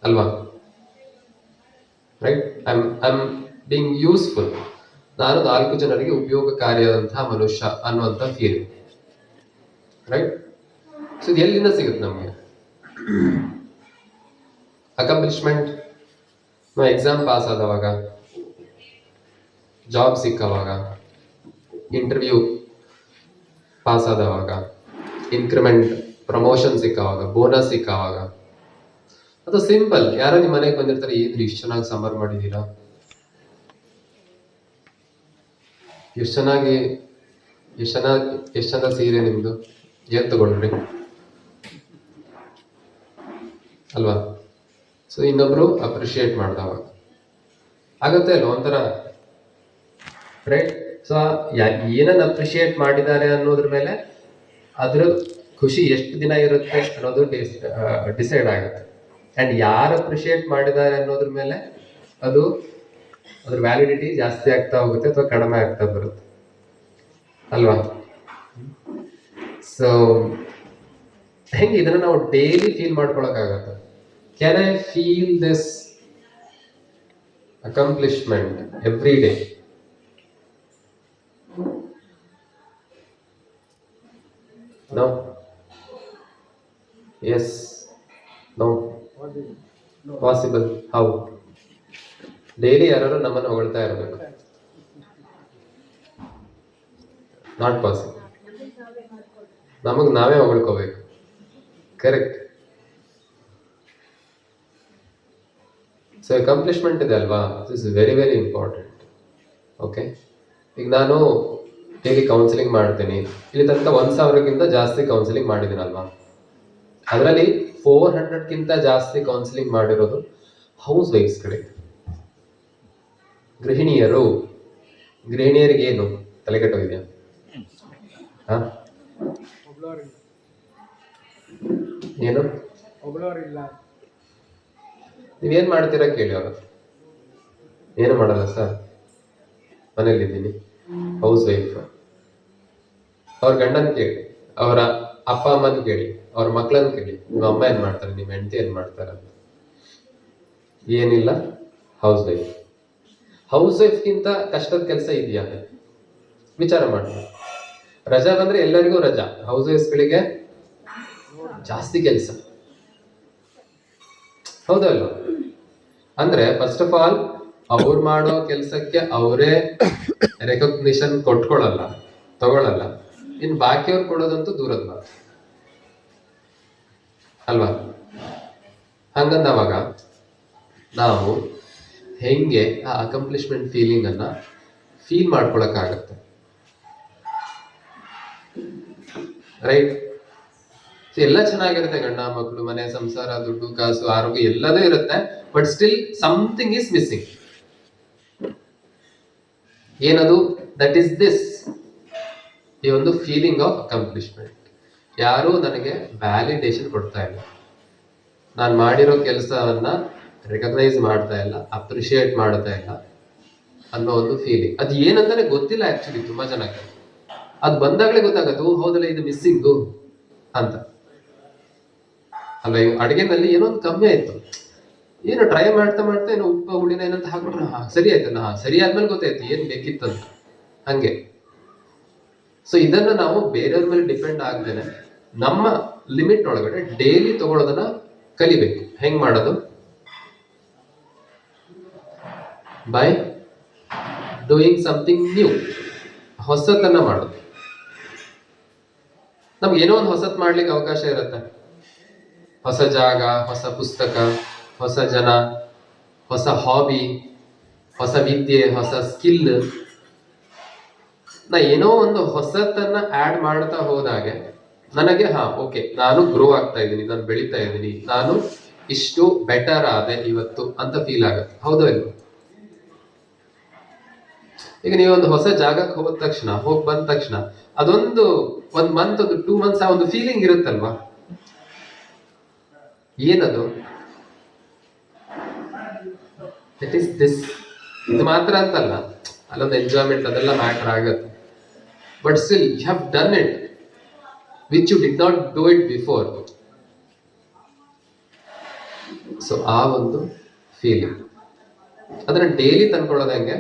ಅಲ್ವಾ? Right, I being useful, ನಾನು 4 ಜನರಿಗೆ ಉಪಯೋಗಕಾರಿಯಾದಂತಹ ಮನುಷ್ಯ ಅನ್ನುವಂಥ ಫೀಲಿಂಗ್. ರೈಟ್? ಸೊ ಇದು ಎಲ್ಲಿಂದ ಸಿಗುತ್ತೆ ನಮಗೆ ಅಕಾಂಪ್ಲಿಷ್ಮೆಂಟ್? ಎಕ್ಸಾಮ್ ಪಾಸ್ ಆದವಾಗ, ಜಾಬ್ ಸಿಕ್ಕವಾಗ, ಇಂಟರ್ವ್ಯೂ ಪಾಸ್ ಆದವಾಗ, ಇನ್ಕ್ರಿಮೆಂಟ್ ಪ್ರಮೋಷನ್ ಸಿಕ್ಕವಾಗ, ಬೋನಸ್ ಸಿಕ್ಕವಾಗ, ಅದು ಸಿಂಪಲ್. ಯಾರೋ ನಿಮ್ಮ ಮನೆಗೆ ಬಂದಿರ್ತಾರೆ, ಏನ್ರಿ ಇಷ್ಟು ಚೆನ್ನಾಗಿ ಸಾಂಬಾರ್ ಮಾಡಿದ್ದೀರಾ, ಎಷ್ಟು ಚಂದ ಸೀರೆ ನಿಮ್ದು, ಏನ್ ತಗೊಂಡ್ರಿ ಅಲ್ವಾ? ಸೊ ಇನ್ನೊಬ್ರು ಅಪ್ರಿಶಿಯೇಟ್ ಮಾಡ್ದವಾಗ ಆಗತ್ತೆ ಅಲ್ವ ಒಂಥರ, ರೈಟ್? ಸೊ ಏನನ್ನ ಅಪ್ರಿಶಿಯೇಟ್ ಮಾಡಿದ್ದಾರೆ ಅನ್ನೋದ್ರ ಮೇಲೆ ಅದ್ರ ಖುಷಿ ಎಷ್ಟು ದಿನ ಇರುತ್ತೆ ಅನ್ನೋದು ಡಿಸೈಡ್ ಆಗುತ್ತೆ. ಅಂಡ್ ಯಾರು ಅಪ್ರಿಶಿಯೇಟ್ ಮಾಡಿದ್ದಾರೆ ಅನ್ನೋದ್ರ ಮೇಲೆ ಅದ್ರ ವ್ಯಾಲಿಡಿಟಿ ಜಾಸ್ತಿ ಆಗ್ತಾ ಹೋಗುತ್ತೆ ಅಥವಾ ಕಡಿಮೆ ಆಗ್ತಾ ಬರುತ್ತೆ ಅಲ್ವಾ? ಸೊ ಹೆಂಗೆ ಇದನ್ನ ನಾವು ಡೈಲಿ ಫೀಲ್ ಮಾಡ್ಕೊಳಕ್ಕಾಗತ್ತೆ? Can I feel this accomplishment every day? No? Yes? No? Possible? How? Daily ಯಾರು ನಮ್ಮನ್ನು ಹೊಗಳ್ತಾ ಇರಬೇಕು? Not possible. ನಮಗ್ ನಾವೇ ಹೊಗಳ್ಕೋಬೇಕು. ಕರೆಕ್ಟ್? ಸೊ ಅಕಾಂಪ್ಲಿಷ್ಮೆಂಟ್ ಇದೆ ಅಲ್ವಾ, this is very very important. Okay, ಈಗ ನಾನು ಡೈಲಿ ಕೌನ್ಸಿಲಿಂಗ್ ಮಾಡ್ತೀನಿ, ಇಲ್ಲಿ ತನಕ 1,000ಕ್ಕಿಂತ ಜಾಸ್ತಿ ಕೌನ್ಸಿಲಿಂಗ್ ಮಾಡಿದ್ದೀನಲ್ವಾ? ಅದರಲ್ಲಿ 400ಕ್ಕಿಂತ ಜಾಸ್ತಿ ಕೌನ್ಸಿಲಿಂಗ್ ಮಾಡಿರೋದು ಹೌಸ್ ವೈಫ್ಸ್ ಕಡೆ. ಗೃಹಿಣಿಯರಿಗೆ ಏನು ತಲೆ ಕೆಟ್ಟೋಗಿದೆಯಾ? ಏನು ನೀವೇನ್ ಮಾಡ್ತೀರಾ ಕೇಳಿ ಅವ್ರ. ಏನು ಮಾಡಲ್ಲ ಸರ್, ಮನೇಲಿದ್ದೀನಿ, ಹೌಸ್ ವೈಫ್. ಅವ್ರ ಗಂಡನ್ ಕೇಳಿ, ಅವರ ಅಪ್ಪ ಅಮ್ಮನ್ ಕೇಳಿ, ಅವ್ರ ಮಕ್ಳನ್ ಕೇಳಿ, ನಿಮ್ಮ ಅಮ್ಮ ಏನ್ ಮಾಡ್ತಾರೆ, ನಿಮ್ಮ ಹೆಂಡತಿ ಏನ್ ಮಾಡ್ತಾರ? ಏನಿಲ್ಲ, ಹೌಸ್ ವೈಫ್. ಹೌಸ್ ವೈಫ್ಗಿಂತ ಕಷ್ಟದ ಕೆಲಸ ಇದೆಯಾ? ವಿಚಾರ ಮಾಡಿ. ರಜಾ ಬಂದ್ರೆ ಎಲ್ಲರಿಗೂ ರಜಾ, ಹೌಸ್ ವೈಫ್ಸ್ಗಳಿಗೆ ಜಾಸ್ತಿ ಕೆಲಸ. ಹೌದಲ್ವ? ಅಂದ್ರೆ ಫಸ್ಟ್ ಆಫ್ ಆಲ್ ಅವ್ರು ಮಾಡೋ ಕೆಲಸಕ್ಕೆ ಅವರೇ ರೆಕಗ್ನಿಷನ್ ತಗೊಳ್ಳಲ್ಲ. ಇನ್ ಬಾಕಿಯವ್ರು ಕೊಡೋದಂತೂ ದೂರದ ಮಾತು ಅಲ್ವಾ? ಹಂಗಂದವಾಗ ನಾವು ಹೆಂಗೆ ಆ ಅಕಾಂಪ್ಲಿಷ್ಮೆಂಟ್ ಫೀಲಿಂಗ್ ಅನ್ನ ಫೀಲ್ ಮಾಡ್ಕೊಳಕ್ಕಾಗತ್ತೆ? ರೈಟ್? ಎಲ್ಲ ಚೆನ್ನಾಗಿರುತ್ತೆ, ಗಂಡ ಮಕ್ಕಳು, ಮನೆ ಸಂಸಾರ, ದುಡ್ಡು ಕಾಸು, ಆರೋಗ್ಯ ಎಲ್ಲದೂ ಇರುತ್ತೆ, but still something is missing. ಏನದು? ದಟ್ ಈಸ್ ದಿಸ್, ಈ ಒಂದು ಫೀಲಿಂಗ್ ಆಫ್ ಅಕಾಂಪ್ಲಿಷ್ಮೆಂಟ್. ಯಾರು ನನಗೆ ವ್ಯಾಲಿಡೇಷನ್ ಕೊಡ್ತಾ ಇಲ್ಲ, ನಾನು ಮಾಡಿರೋ ಕೆಲಸವನ್ನ ರೆಕಗ್ನೈಸ್ ಮಾಡ್ತಾ ಇಲ್ಲ, ಅಪ್ರಿಶಿಯೇಟ್ ಮಾಡ್ತಾ ಇಲ್ಲ ಅನ್ನೋ ಒಂದು ಫೀಲಿಂಗ್. ಅದು ಏನಂತಾನೆ ಗೊತ್ತಿಲ್ಲ ಆಕ್ಚುಲಿ ತುಂಬಾ ಜನಕ್ಕೆ. ಅದು ಬಂದಾಗಲೇ ಗೊತ್ತಾಗತ್ತೆ, ಹೌದಲ್ಲ ಇದು ಮಿಸ್ಸಿಂಗು ಅಂತ ಅಲ್ಲ. ಅಡುಗೆನಲ್ಲಿ ಏನೋ ಒಂದು ಕಮ್ಮಿ ಆಯ್ತು, ಏನು ಟ್ರೈ ಮಾಡ್ತಾ ಏನೋ ಉಪ್ಪು ಹುಳಿನ ಏನಂತ ಹಾಕ್ಬಿಟ್ರೆ ಸರಿ ಆಯ್ತಲ್ಲ, ಸರಿ ಆದ್ಮೇಲೆ ಗೊತ್ತಾಯ್ತು ಏನ್ ಬೇಕಿತ್ತಂತ. ಹಂಗೆ. ಸೊ ಇದನ್ನ ನಾವು ಬೇರೆಯವ್ರ ಮೇಲೆ ಡಿಪೆಂಡ್ ಆಗ್ದೇನೆ ನಮ್ಮ ಲಿಮಿಟ್ ಒಳಗಡೆ ಡೈಲಿ ತಗೊಳ್ಳೋದನ್ನ ಕಲಿಬೇಕು. ಹೆಂಗ್ ಮಾಡೋದು? ಬೈ ಡೂಯಿಂಗ್ ಸಮಥಿಂಗ್ ನ್ಯೂ, ಹೊಸತನ್ನ ಮಾಡೋದು. ನಮ್ಗೆ ಏನೋ ಒಂದು ಹೊಸತ್ ಮಾಡ್ಲಿಕ್ಕೆ ಅವಕಾಶ ಇರುತ್ತೆ. ಹೊಸ ಜಾಗ, ಹೊಸ ಪುಸ್ತಕ, ಹೊಸ ಜನ, ಹೊಸ ಹಾಬಿ, ಹೊಸ ವಿದ್ಯೆ, ಹೊಸ ಸ್ಕಿಲ್. ನಾ ಏನೋ ಒಂದು ಹೊಸತನ್ನ ಆಡ್ ಮಾಡ್ತಾ ಹೋದಾಗೆ ನನಗೆ ಓಕೆ, ನಾನು ಗ್ರೋ ಆಗ್ತಾ ಇದ್ದೀನಿ, ನಾನು ಬೆಳೀತಾ ಇದ್ದೀನಿ, ನಾನು ಇಷ್ಟು ಬೆಟರ್ ಆದೆ ಇವತ್ತು ಅಂತ ಫೀಲ್ ಆಗುತ್ತೆ. ಹೌದು ಇಲ್ವ? ಈಗ ನೀವೊಂದು ಹೊಸ ಜಾಗಕ್ಕೆ ಹೋಗಿ ಬಂದ ತಕ್ಷಣ ಅದೊಂದು 1 ಮಂತ್, ಒಂದು 2 ಮಂತ್ಸ್ ಆ ಒಂದು ಫೀಲಿಂಗ್ ಇರುತ್ತಲ್ವಾ? ಏನದು? It is this. ಇದು ಮಾತ್ರ ಅಂತಲ್ಲ, ಅಲ್ಲೊಂದು ಎಂಜಾಯ್ಮೆಂಟ್ ಅದೆಲ್ಲ ಮ್ಯಾಟರ್ ಆಗತ್ತೆ. But still you have done it which you did not do it before. So ಆ ಒಂದು ಫೀಲಿಂಗ್ ಅದನ್ನ ಡೈಲಿ ತಂದ್ಕೊಳ್ಳೋದು ಹೆಂಗೆ,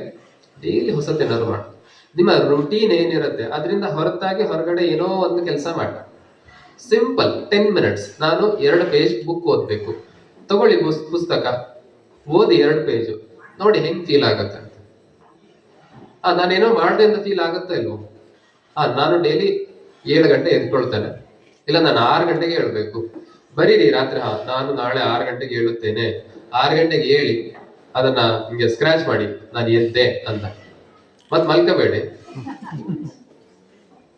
ಡೈಲಿ ಹೊಸತೇನಾದ್ರು ಮಾಡಿ. ನಿಮ್ಮ ರುಟೀನ್ ಏನಿರುತ್ತೆ ಅದರಿಂದ ಹೊರತಾಗಿ ಹೊರಗಡೆ ಏನೋ ಒಂದು ಕೆಲಸ ಮಾಡಿ. Simple 10 minutes. ನಾನು 2 ಪೇಜ್ ಬುಕ್ ಓದ್ಬೇಕು, ತಗೊಳ್ಳಿ ಪುಸ್ತಕ, ಓದಿ 2 ಪೇಜು, ನೋಡಿ ಹೆಂಗ್ ಫೀಲ್ ಆಗತ್ತೆ ಅಂತ. ನಾನೇನೋ ಮಾಡ್ದೆ ಅಂತ ಫೀಲ್ ಆಗುತ್ತಾ ಇಲ್ವೋ? ನಾನು ಡೈಲಿ 7 ಗಂಟೆ ಎದ್ಕೊಳ್ತೇನೆ, ಇಲ್ಲ ನಾನು 6 ಗಂಟೆಗೆ ಹೇಳ್ಬೇಕು, ಬರೀರಿ ರಾತ್ರಿ. ನಾನು ನಾಳೆ 6 ಗಂಟೆಗೆ ಹೇಳುತ್ತೇನೆ, 6 ಗಂಟೆಗೆ ಹೇಳಿ ಅದನ್ನ ಹಿಂಗೆ ಸ್ಕ್ರಾಚ್ ಮಾಡಿ ನಾನು ಎದ್ದೆ ಅಂತ, ಮತ್ ಮಲ್ಕೋಬೇಡಿ.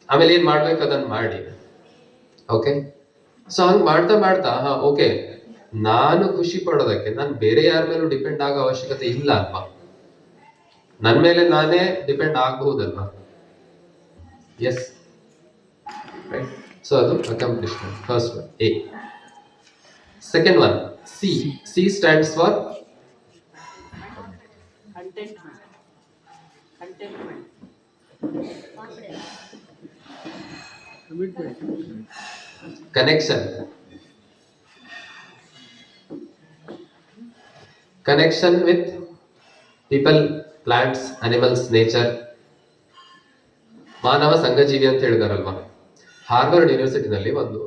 ಆಮೇಲೆ ಏನ್ ಮಾಡ್ಬೇಕು ಅದನ್ನ ಮಾಡಿ. ಓಕೆ, ಸೊ ಹಂಗ್ ಮಾಡ್ತಾ ಮಾಡ್ತಾ ಓಕೆ, ನಾನು ಖುಷಿ ಪಡೋದಕ್ಕೆ ನಾನು ಬೇರೆ ಯಾರ ಮೇಲೂ ಡಿಪೆಂಡ್ ಆಗೋ ಅವಶ್ಯಕತೆ ಇಲ್ಲ ಅಲ್ವಾ? ನನ್ ಮೇಲೆ ನಾನೇ ಡಿಪೆಂಡ್ ಆಗಬಹುದಲ್ವಾ? Yes, right. ಸೊ ಅದು accomplishment, first one A. Second one C. C stands for connection. Connection with people, plants, animals, nature. ಮಾನವ ಸಂಘಜೀವಿ ಅಂತ ಹೇಳಿದಾರಲ್ವಾ? ಹಾರ್ವರ್ಡ್ ಯೂನಿವರ್ಸಿಟಿನಲ್ಲಿ ಒಂದು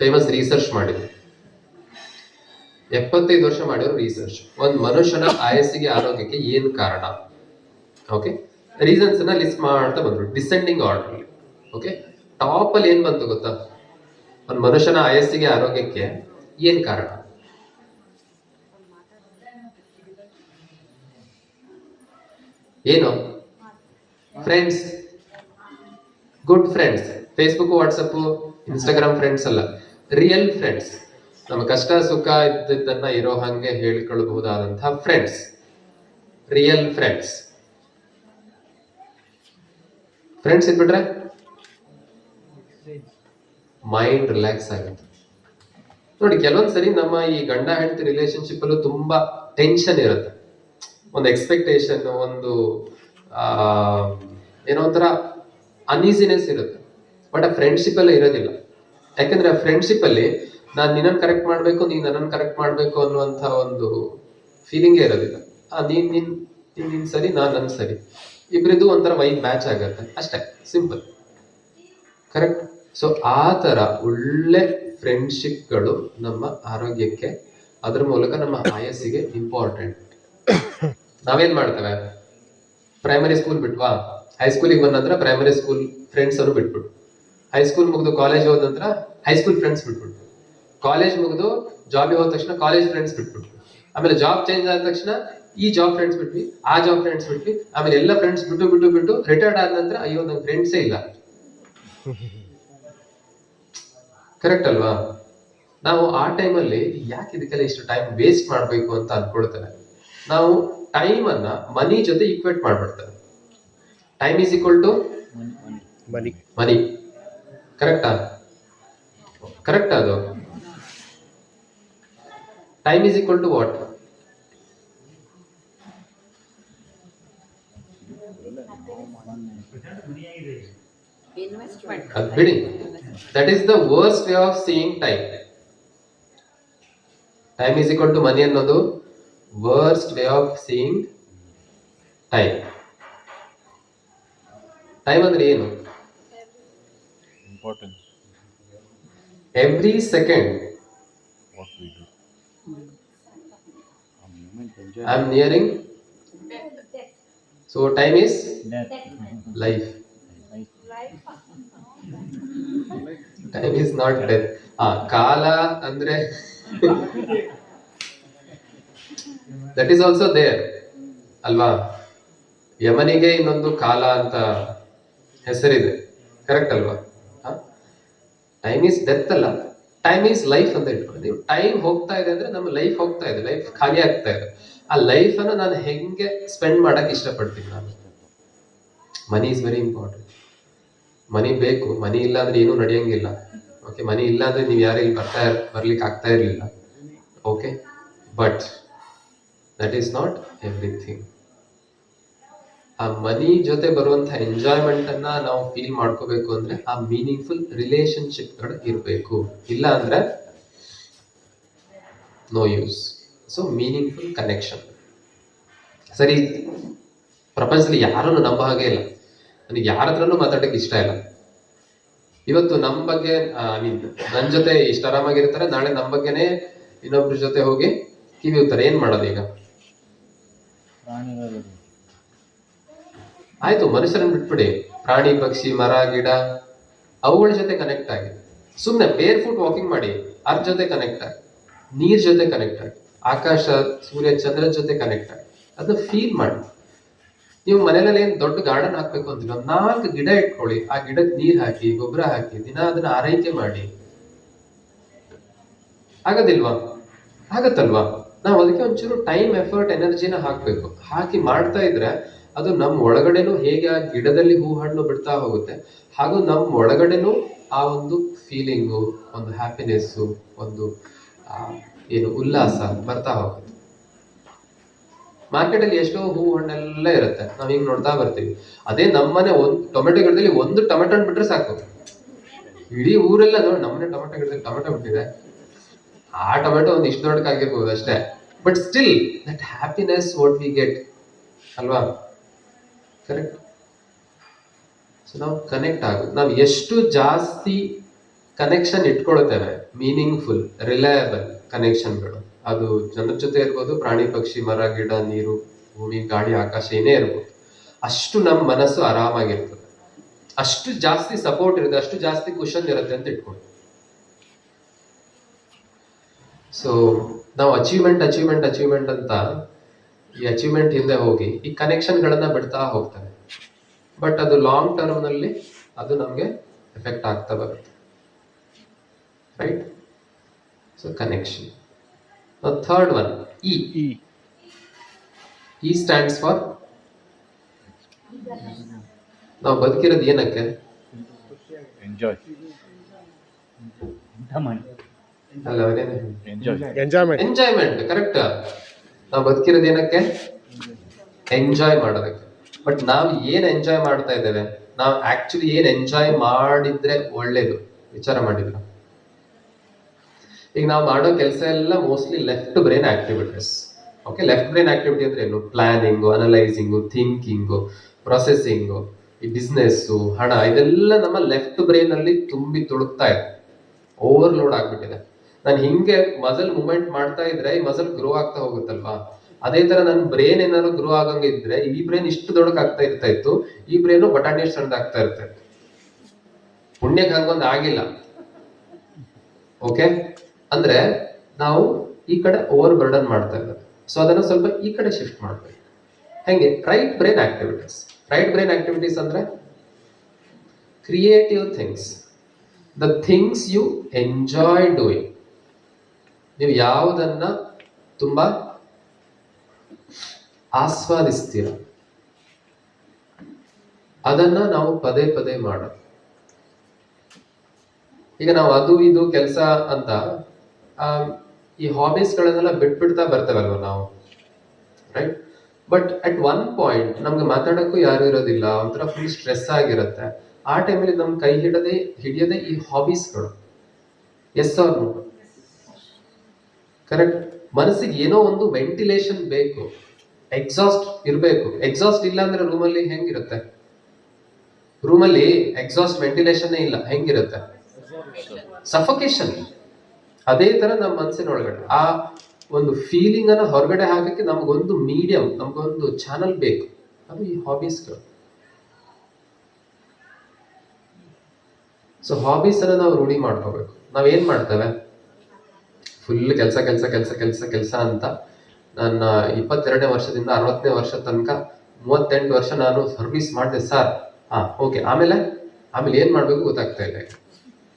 ಫೇಮಸ್ ರಿಸರ್ಚ್ ಮಾಡಿದ್ರು. 75 ವರ್ಷ ಮಾಡಿರೋ ರಿಸರ್ಚ್. ಒಂದು ಮನುಷ್ಯನ ಆಯಸ್ಸಿಗೆ, ಆರೋಗ್ಯಕ್ಕೆ ಏನ್ ಕಾರಣ? ಓಕೆ, ರೀಸನ್ಸ್ ನ ಲಿಸ್ಟ್ ಮಾಡ್ತಾ ಬಂದ್ರು ಡಿಸೆಂಡಿಂಗ್ ಆರ್ಡರ್. ಓಕೆ, ಟಾಪ್ ಅಲ್ಲಿ ಏನ್ ಬಂತು ಗೊತ್ತಾ? ಒಂದು ಮನುಷ್ಯನ ಆಯಸ್ಸಿಗೆ, ಆರೋಗ್ಯಕ್ಕೆ ಏನ್ ಕಾರಣ? ಏನು? Friends, good friends. Facebook, WhatsApp, Instagram friends ಅಲ್ಲ, ರಿಯಲ್ ಫ್ರೆಂಡ್ಸ್. ನಮ್ಮ ಕಷ್ಟ ಸುಖ ಇದ್ದದನ್ನ ಇರೋ ಹಂಗೆ ಹೇಳ್ಕೊಳ್ಬಹುದಾದಂತಹ ಫ್ರೆಂಡ್ಸ್, ರಿಯಲ್ ಫ್ರೆಂಡ್ಸ್. ಫ್ರೆಂಡ್ಸ್ ಇದ್ಬಿಟ್ರೆ ಮೈಂಡ್ ರಿಲ್ಯಾಕ್ಸ್ ಆಗುತ್ತೆ. ನೋಡಿ, ಕೆಲವೊಂದ್ಸರಿ ನಮ್ಮ ಈ ಗಂಡ ಹೆಂಡತಿ ರಿಲೇಶನ್ಶಿಪ್ ಅಲ್ಲೂ ತುಂಬಾ ಟೆನ್ಷನ್ ಇರುತ್ತೆ. ಒಂದು ಎಕ್ಸ್ಪೆಕ್ಟೇಷನ್, ಒಂದು ಏನೋ ಒಂಥರ ಅನ್ಈಸಿನೆಸ್ ಇರುತ್ತೆ. ಬಟ್ ಆ ಫ್ರೆಂಡ್ಶಿಪ್ ಅಲ್ಲಿ ಇರೋದಿಲ್ಲ. ಯಾಕಂದ್ರೆ ಆ ಫ್ರೆಂಡ್ಶಿಪ್ ಅಲ್ಲಿ ನಾನು ನಿನ್ನನ್ನು ಕರೆಕ್ಟ್ ಮಾಡ್ಬೇಕು, ನೀನ್ ನನ್ನನ್ನು ಕರೆಕ್ಟ್ ಮಾಡ್ಬೇಕು ಅನ್ನುವಂತ ಒಂದು ಫೀಲಿಂಗೇ ಇರೋದಿಲ್ಲ. ನೀನ್ ಸರಿ, ನಾನ್ ನನ್ ಸರಿ, ಇಬ್ರಿದು ಒಂಥರ ವೈಬ್ ಮ್ಯಾಚ್ ಆಗತ್ತೆ ಅಷ್ಟೇ, ಸಿಂಪಲ್. ಕರೆಕ್ಟ್. ಸೊ ಆ ತರ ಒಳ್ಳೆ ಫ್ರೆಂಡ್ಶಿಪ್ಗಳು ನಮ್ಮ ಆರೋಗ್ಯಕ್ಕೆ, ಅದ್ರ ಮೂಲಕ ನಮ್ಮ ಆಯಸ್ಸಿಗೆ ಇಂಪಾರ್ಟೆಂಟ್. ನಾವೇನ್ ಮಾಡ್ತೇವೆ, ಪ್ರೈಮರಿ ಸ್ಕೂಲ್ ಬಿಟ್ವಾ, ಹೈಸ್ಕೂಲಿಗೆ ಬಂದಂದ್ರ ಪ್ರೈಮರಿ ಸ್ಕೂಲ್ ಫ್ರೆಂಡ್ಸ್ ಅವರು ಬಿಟ್ಬಿಟ್ಟು, ಹೈಸ್ಕೂಲ್ ಮುಗಿದು ಕಾಲೇಜ್ ಹೋದ ನಂತರ ಹೈಸ್ಕೂಲ್ ಫ್ರೆಂಡ್ಸ್ ಬಿಟ್ಬಿಟ್ಟು, ಕಾಲೇಜ್ ಮುಗಿದು ಜಾಬಿಗೆ ಹೋದ ತಕ್ಷಣ ಕಾಲೇಜ್ ಫ್ರೆಂಡ್ಸ್ ಬಿಟ್ಬಿಟ್ಟು, ಆಮೇಲೆ ಜಾಬ್ ಚೇಂಜ್ ಆದ ತಕ್ಷಣ ಈ ಜಾಬ್ ಫ್ರೆಂಡ್ಸ್ ಬಿಟ್ವಿ, ಆ ಜಾಬ್ ಫ್ರೆಂಡ್ಸ್ ಬಿಟ್ವಿ, ಆಮೇಲೆ ಎಲ್ಲ ಫ್ರೆಂಡ್ಸ್ ಬಿಟ್ಟು ರಿಟೈರ್ಡ್ ಆದ ನಂತರ ಅಯ್ಯೋ ನಂಗೆ ಫ್ರೆಂಡ್ಸೇ ಇಲ್ಲ. ಕರೆಕ್ಟ್ ಅಲ್ವಾ? ನಾವು ಆ ಟೈಮಲ್ಲಿ ಯಾಕೆ ಇದಕ್ಕೆಲ್ಲ ಇಷ್ಟು ಟೈಮ್ ವೇಸ್ಟ್ ಮಾಡ್ಬೇಕು ಅಂತ ಅನ್ಕೊಳ್ತೇವೆ. ನಾವು ಟೈಮ್ ಅನ್ನ ಮನಿ ಜೊತೆ ಈಕ್ವೇಟ್ ಮಾಡ್ಬಿಡ್ತೇವೆ. Time is equal to money. ಕರೆಕ್ಟಾ? ಕರೆಕ್ಟ್. ಅದು time is equal to what? ಅದ್ ಬಿಡಿ, that is the worst way of seeing time. Time is equal to money ಅನ್ನೋದು worst way of seeing time. Time ಅಂದ್ರೆ ಏನು? Every second I am nearing. So time is life. Time is not death. ಕಾಲ ಅಂದ್ರೆ that is also there ಅಲ್ವಾ? ಯಮನಿಗೆ ಇನ್ನೊಂದು ಕಾಲ ಅಂತ ಹೆಸರಿದೆ. ಕರೆಕ್ಟ್ ಅಲ್ವಾ? ಟೈಮ್ ಈಸ್ ಡೆತ್ ಅಲ್ಲ, ಟೈಮ್ ಈಸ್ ಲೈಫ್ ಅಂತ ಇಟ್ಕೊಳ್ಳಿ. ನೀವು ಟೈಮ್ ಹೋಗ್ತಾ ಇದೆ ಅಂದ್ರೆ ನಮ್ಮ ಲೈಫ್ ಹೋಗ್ತಾ ಇದೆ, ಲೈಫ್ ಖಾಲಿ ಆಗ್ತಾ ಇದೆ. ಆ ಲೈಫ್ ಅನ್ನ ನಾನು ಹೆಂಗೆ ಸ್ಪೆಂಡ್ ಮಾಡಕ್ ಇಷ್ಟಪಡ್ತೀನಿ ನಾನು. Money is very important. Money ಬೇಕು, ಮನಿ ಇಲ್ಲ ಅಂದ್ರೆ ಏನೂ ನಡೆಯಂಗಿಲ್ಲ. ಓಕೆ, ಮನಿ ಇಲ್ಲ ಅಂದ್ರೆ ನೀವು ಯಾರು ಇಲ್ಲಿ ಬರ್ಲಿಕ್ಕೆ ಆಗ್ತಾ ಇರ್ಲಿಲ್ಲ. Okay, but that is not everything. ಆ ಮನಿ ಜೊತೆ ಬರುವಂತಹ ಎಂಜಾಯ್ಮೆಂಟ್ ಅನ್ನ ನಾವು ಫೀಲ್ ಮಾಡ್ಕೋಬೇಕು ಅಂದ್ರೆ ಆ ಮೀನಿಂಗ್ಫುಲ್ ರಿಲೇಶನ್ಶಿಪ್ಗಳು ಇರಬೇಕು. ಇಲ್ಲ ಅಂದ್ರೆ no use. So meaningful connection. ಸರಿ, ಪ್ರಪಂಚದಲ್ಲಿ ಯಾರನ್ನು ನಂಬ ಹಾಗೆ ಇಲ್ಲ. ನನಗೆ ಯಾರ ಹತ್ರನೂ ಮಾತಾಡಕ್ಕೆ ಇಷ್ಟ ಇಲ್ಲ. ಇವತ್ತು ನಮ್ಮ ಬಗ್ಗೆ ನನ್ನ ಜೊತೆ ಇಷ್ಟ ಆರಾಮಾಗಿರ್ತಾರೆ, ನಾಳೆ ನಮ್ಮ ಬಗ್ಗೆನೇ ಇನ್ನೊಬ್ರ ಜೊತೆ ಹೋಗಿ ಕಿವಿಯುತ್ತಾರೆ. ಏನ್ ಮಾಡೋದು ಈಗ? ಆಯ್ತು, ಮನುಷ್ಯರನ್ನು ಬಿಟ್ಬಿಡಿ. ಪ್ರಾಣಿ ಪಕ್ಷಿ ಮರ ಗಿಡ ಅವುಗಳ ಜೊತೆ ಕನೆಕ್ಟ್ ಆಗಿ, ಸುಮ್ನೆ ಬೇರ್ ಫುಟ್ ವಾಕಿಂಗ್ ಮಾಡಿ, ಅದ್ರ ಜೊತೆ ಕನೆಕ್ಟ್ ಆಗಿ, ನೀರ್ ಜೊತೆ ಕನೆಕ್ಟ್ ಆಗಿ, ಆಕಾಶ ಸೂರ್ಯ ಚಂದ್ರ ಜೊತೆ ಕನೆಕ್ಟ್ ಆಗಿ ಅದನ್ನ ಫೀಲ್ ಮಾಡಿ. ನೀವು ಮನೆಯಲ್ಲಿ ಏನ್ ದೊಡ್ಡ ಗಾರ್ಡನ್ ಹಾಕ್ಬೇಕು ಅಂತೀವಿ, ಒಂದ್ 4 ಗಿಡ ಇಟ್ಕೊಳ್ಳಿ, ಆ ಗಿಡಕ್ಕೆ ನೀರ್ ಹಾಕಿ, ಗೊಬ್ಬರ ಹಾಕಿ, ದಿನ ಅದನ್ನ ಆರೈಕೆ ಮಾಡಿ. ಆಗದಿಲ್ವಾ? ಆಗತ್ತಲ್ವಾ? ನಾವು ಅದಕ್ಕೆ ಒಂಚೂರು ಟೈಮ್, ಎಫರ್ಟ್, ಎನರ್ಜಿನ ಹಾಕ್ಬೇಕು. ಹಾಕಿ ಮಾಡ್ತಾ ಇದ್ರೆ ಅದು ನಮ್ಮ ಒಳಗಡೆನೂ ಹೇಗೆ ಆ ಗಿಡದಲ್ಲಿ ಹೂ ಹಣ್ಣು ಬಿಡ್ತಾ ಹೋಗುತ್ತೆ, ಹಾಗೂ ನಮ್ಮ ಒಳಗಡೆನೂ ಆ ಒಂದು ಫೀಲಿಂಗು, ಒಂದು ಹ್ಯಾಪಿನೆಸ್ಸು, ಒಂದು ಏನು ಉಲ್ಲಾಸ ಬರ್ತಾ ಹೋಗುತ್ತೆ. ಮಾರ್ಕೆಟ್ ಅಲ್ಲಿ ಎಷ್ಟೋ ಹೂ ಹಣ್ಣೆಲ್ಲ ಇರುತ್ತೆ, ನಾವ್ ಹಿಂಗ್ ನೋಡ್ತಾ ಬರ್ತೀವಿ. ಅದೇ ನಮ್ಮನೆ ಒಂದು ಟೊಮೆಟೊ ಗಿಡದಲ್ಲಿ ಒಂದು ಟೊಮೆಟೊ ಹಣ್ಣು ಬಿಟ್ರೆ ಸಾಕು, ಇಡೀ ಊರೆಲ್ಲ ನೋಡಿ ನಮ್ಮನೆ ಟೊಮೆಟೊ ಗಿಡದಲ್ಲಿ ಟೊಮೆಟೊ ಬಿಟ್ಟಿದೆ. ಆ ಟೊಮೆಟೊ ಒಂದು ಇಷ್ಟು ದೊಡ್ಡಕ್ಕಾಗಿರ್ಬೋದು ಅಷ್ಟೇ, but still that happiness what we get, ಅಲ್ವಾ? ಕರೆಕ್ಟ್. ಸೊ ನಾವು ಕನೆಕ್ಟ್ ಆಗೋದು, ನಾವು ಎಷ್ಟು ಜಾಸ್ತಿ ಕನೆಕ್ಷನ್ ಇಟ್ಕೊಳ್ತೇವೆ, ಮೀನಿಂಗ್ಫುಲ್ ರಿಲಯಬಲ್ ಕನೆಕ್ಷನ್ಗಳು, ಅದು ಜನರ ಜೊತೆ ಇರ್ಬೋದು, ಪ್ರಾಣಿ ಪಕ್ಷಿ ಮರ ಗಿಡ ನೀರು ಭೂಮಿ ಗಾಳಿ ಆಕಾಶ ಏನೇ ಇರ್ಬೋದು, ಅಷ್ಟು ನಮ್ಮ ಮನಸ್ಸು ಆರಾಮಾಗಿರ್ತದೆ. ಅಷ್ಟು ಜಾಸ್ತಿ ಸಪೋರ್ಟ್ ಇರುತ್ತೆ, ಅಷ್ಟು ಜಾಸ್ತಿ ಕುಶನ್ ಇರುತ್ತೆ ಅಂತ ಇಟ್ಕೊಳ್ಳಿ. ಸೊ ನಾವು ಅಚೀವ್ಮೆಂಟ್ ಅಂತ ಈ ಅಚೀವ್ಮೆಂಟ್ ಹಿಂದೆ ಹೋಗಿ ಈ ಕನೆಕ್ಷನ್ ಗಳನ್ನ ಬಿಡ್ತಾ ಹೋಗ್ತಾರೆ. ಬಟ್ ಅದು ಲಾಂಗ್ ಟರ್ಮ್ ನಲ್ಲಿ ಅದು ನಮ್ಗೆ ಎಫೆಕ್ಟ್ ಆಗ್ತಾ ಬರುತ್ತೆ, right? So connection. Third one, E stands for, ನಾವು ಬದುಕಿರೋದು ಏನಕ್ಕೆ? ಎಂಜಾಯ್ಮೆಂಟ್. ಕರೆಕ್ಟ್. ನಾವು ಬದುಕಿರೋದು ಏನಕ್ಕೆ? ಎಂಜಾಯ್ ಮಾಡೋದಕ್ಕೆ. ಬಟ್ ನಾವು ಏನ್ ಎಂಜಾಯ್ ಮಾಡ್ತಾ ಇದ್ದೇವೆ, ನಾವು ಆಕ್ಚುಲಿ ಏನ್ ಎಂಜಾಯ್ ಮಾಡಿದ್ರೆ ಒಳ್ಳೇದು ವಿಚಾರ ಮಾಡಿದ್ರ? ಈಗ ನಾವು ಮಾಡೋ ಕೆಲಸ ಎಲ್ಲ mostly left brain activities. Okay, left brain activity ಅಂದ್ರೆ ಏನು? ಪ್ಲಾನಿಂಗು, ಅನಲೈಸಿಂಗು, ಥಿಂಕಿಂಗು, ಪ್ರೊಸೆಸಿಂಗು, ಈ ಬಿಸ್ನೆಸ್ಸು, ಹಣ, ಇದೆಲ್ಲ ನಮ್ಮ ಲೆಫ್ಟ್ ಬ್ರೈನ್ ಅಲ್ಲಿ ತುಂಬಿ ತುಳುಕ್ತಾ ಇದೆ, ಓವರ್ಲೋಡ್ ಆಗ್ಬಿಟ್ಟಿದೆ. ನಾನು ಹಿಂಗೆ ಮಸಲ್ ಮೂವ್ಮೆಂಟ್ ಮಾಡ್ತಾ ಇದ್ರೆ ಈ ಮಸಲ್ ಗ್ರೋ ಆಗ್ತಾ ಹೋಗುತ್ತಲ್ವಾ, ಅದೇ ತರ ನನ್ನ ಬ್ರೈನ್ ಏನಾದ್ರು ಗ್ರೋ ಆಗಂಗಿದ್ರೆ ಈ ಬ್ರೈನ್ ಇಷ್ಟು ದೊಡ್ಡಕ್ ಆಗ್ತಾ ಇರ್ತಾ ಇತ್ತು, ಈ ಬ್ರೈನ್ ಬಟಾಣಿ ಸಣ್ಣದಾಗ್ತಾ ಇರ್ತಾ ಇತ್ತು. ಪುಣ್ಯಕ್ಕೆ ಹಂಗೊಂದು ಆಗಿಲ್ಲ. ಓಕೆ, ಅಂದ್ರೆ ನಾವು ಈ ಕಡೆ ಓವರ್ ಬರ್ಡನ್ ಮಾಡ್ತಾ ಇದ್ದಾರೆ. ಸೊ ಅದನ್ನ ಸ್ವಲ್ಪ ಈ ಕಡೆ ಶಿಫ್ಟ್ ಮಾಡ್ಬೇಕು. ಹೆಂಗೆ? Right brain activities. Right brain activities ಅಂದ್ರೆ creative things, the things you enjoy doing. ನೀವು ಯಾವುದನ್ನ ತುಂಬಾ ಆಸ್ವಾದಿಸ್ತೀರ ಅದನ್ನ ನಾವು ಪದೇ ಪದೇ ಮಾಡೋದು. ಈಗ ನಾವು ಅದು ಇದು ಕೆಲಸ ಅಂತ ಈ ಹಾಬೀಸ್ ಗಳನ್ನೆಲ್ಲ ಬಿಟ್ಬಿಡ್ತಾ ಬರ್ತೇವಲ್ವ ನಾವು, right? But at one point ನಮ್ಗೆ ಮಾತಾಡಕ್ಕೂ ಯಾರು ಇರೋದಿಲ್ಲ, ಒಂಥರ ಫುಲ್ ಸ್ಟ್ರೆಸ್ ಆಗಿರುತ್ತೆ. ಆ ಟೈಮಲ್ಲಿ ನಮ್ ಕೈ ಹಿಡಿಯದೆ ಈ ಹಾಬೀಸ್ಗಳು. Yes or no? ಕರೆಕ್ಟ್. ಮನಸ್ಸಿಗೆ ಏನೋ ಒಂದು ವೆಂಟಿಲೇಷನ್ ಬೇಕು, ಎಕ್ಸಾಸ್ಟ್ ಇರ್ಬೇಕು. ಎಕ್ಸಾಸ್ಟ್ ಇಲ್ಲ ಅಂದ್ರೆ ರೂಮಲ್ಲಿ ಹೆಂಗಿರುತ್ತೆ? ರೂಮಲ್ಲಿ ಎಕ್ಸಾಸ್ಟ್ ವೆಂಟಿಲೇಷನ್ ಇಲ್ಲ, ಹೆಂಗಿರುತ್ತೆ? ಸಫೋಕೇಶನ್. ಅದೇ ತರ ನಮ್ಮ ಮನಸ್ಸಿನ ಒಳಗಡೆ ಆ ಒಂದು ಫೀಲಿಂಗ್ ಅನ್ನ ಹೊರಗಡೆ ಹಾಕಕ್ಕೆ ನಮ್ಗೊಂದು ಮೀಡಿಯಂ, ನಮ್ಗೊಂದು ಚಾನಲ್ ಬೇಕು, ಅದು ಈ ಹಾಬೀಸ್ಗಳು. ಸೊ ಹಾಬೀಸ್ ಅನ್ನ ನಾವು ರೂಢಿ ಮಾಡ್ಕೋಬೇಕು. ನಾವೇನ್ ಮಾಡ್ತೇವೆ? ಫುಲ್ ಕೆಲಸ ಅಂತ. ನನ್ನ 22ನೇ ವರ್ಷದಿಂದ 60ನೇ ವರ್ಷ ತನಕ 38 ವರ್ಷ ನಾನು ಸರ್ವಿಸ್ ಮಾಡಿದೆ ಸರ್. ಓಕೆ, ಆಮೇಲೆ ಏನ್ ಮಾಡ್ಬೇಕು ಗೊತ್ತಾಗ್ತಾ ಇಲ್ಲ.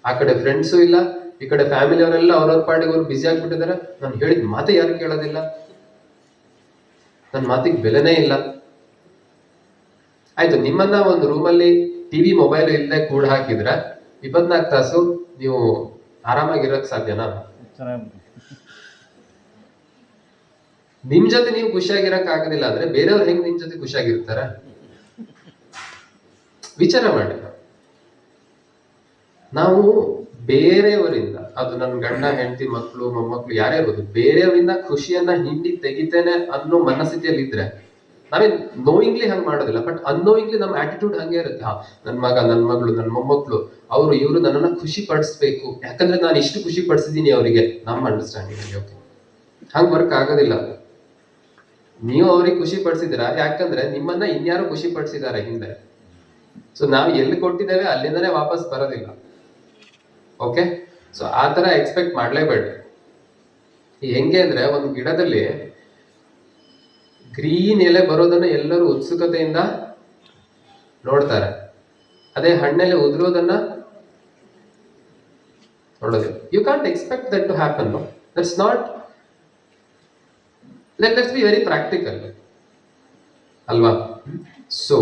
ಆ ಕಡೆ ಫ್ರೆಂಡ್ಸು ಇಲ್ಲ, ಈ ಕಡೆ ಫ್ಯಾಮಿಲಿ ಅವರೆಲ್ಲ ಅವ್ರವ್ರ ಪಾರ್ಟಿಗೆ ಅವ್ರು ಬಿಸಿ ಆಗ್ಬಿಟ್ಟಿದ್ದಾರೆ. ನಾನು ಹೇಳಿದ ಮಾತೆ ಯಾರು ಕೇಳೋದಿಲ್ಲ, ನನ್ನ ಮಾತಿಗೆ ಬೆಲೆನೇ ಇಲ್ಲ. ಆಯ್ತು, ನಿಮ್ಮನ್ನ ಒಂದು ರೂಮಲ್ಲಿ ಟಿವಿ ಮೊಬೈಲ್ ಇಲ್ಲದೆ ಕೂಡ ಹಾಕಿದ್ರೆ 24 ತಾಸು ನೀವು ಆರಾಮಾಗಿರಕ್ ಸಾಧ್ಯನಾ? ನಿಮ್ ಜೊತೆ ನೀವು ಖುಷಿಯಾಗಿರಕ್ ಆಗೋದಿಲ್ಲ ಅಂದ್ರೆ ಬೇರೆಯವ್ರು ಹೆಂಗ್ ನಿಮ್ ಜೊತೆ ಖುಷಿಯಾಗಿರ್ತಾರ? ವಿಚಾರ ಮಾಡಿ. ನಾವು ಬೇರೆಯವರಿಂದ, ಅದು ನನ್ನ ಗಂಡ ಹೆಂಡತಿ ಮಕ್ಕಳು ಮೊಮ್ಮಕ್ಕಳು ಯಾರೇ ಇರ್ಬೋದು, ಬೇರೆಯವರಿಂದ ಖುಷಿಯನ್ನ ಹಿಂಡಿ ತೆಗಿತೇನೆ ಅನ್ನೋ ಮನಸ್ಥಿತಿಯಲ್ಲಿ ಇದ್ರೆ ನಾವೇನ್ ನೋಯಿಂಗ್ಲಿ ಹಂಗ್ ಮಾಡೋದಿಲ್ಲ, ಬಟ್ ಅನ್ನೋಯಿಂಗ್ಲಿ ನಮ್ಮ ಆಟಿಟ್ಯೂಡ್ ಹಂಗೆ ಇರುತ್ತೆ. ನನ್ ಮಗ, ನನ್ ಮಗಳು, ನನ್ ಮೊಮ್ಮಕ್ಕಳು, ಇವರು ನನ್ನನ್ನ ಖುಷಿ ಪಡಿಸ್ಬೇಕು, ಯಾಕಂದ್ರೆ ನಾನು ಇಷ್ಟು ಖುಷಿ ಪಡಿಸಿದೀನಿ ಅವರಿಗೆ, ನಮ್ಮ ಅಂಡರ್ಸ್ಟ್ಯಾಂಡಿಂಗ್ ಅಲ್ಲಿ. ಓಕೆ, ಹಂಗ್ ವರ್ಕ್ ಆಗೋದಿಲ್ಲ. ನೀವು ಅವ್ರಿಗೆ ಖುಷಿ ಪಡಿಸಿದಿರಾ ಯಾಕಂದ್ರೆ ನಿಮ್ಮನ್ನ ಇನ್ಯಾರು ಖುಷಿ ಪಡಿಸಿದ್ದಾರೆ ಹಿಂದೆ. ಸೊ ನಾವು ಎಲ್ಲಿ ಕೊಟ್ಟಿದ್ದೇವೆ ಅಲ್ಲಿಂದನೇ ವಾಪಸ್ ಬರೋದಿಲ್ಲ. ಓಕೆ, ಸೊ ಆ ತರ ಎಕ್ಸ್ಪೆಕ್ಟ್ ಮಾಡ್ಲೇಬೇಡಿ. ಹೆಂಗೆ ಅಂದ್ರೆ ಒಂದು ಗಿಡದಲ್ಲಿ ಗ್ರೀನ್ ಎಲೆ ಬರೋದನ್ನ ಎಲ್ಲರೂ ಉತ್ಸುಕತೆಯಿಂದ ನೋಡ್ತಾರೆ, ಅದೇ ಹಣ್ಣೆಲೆ ಉದುರೋದನ್ನ ನೋಡೋದು. You can't expect that to happen. That's not, let's be very practical ಅಲ್ವಾ? ಸೊ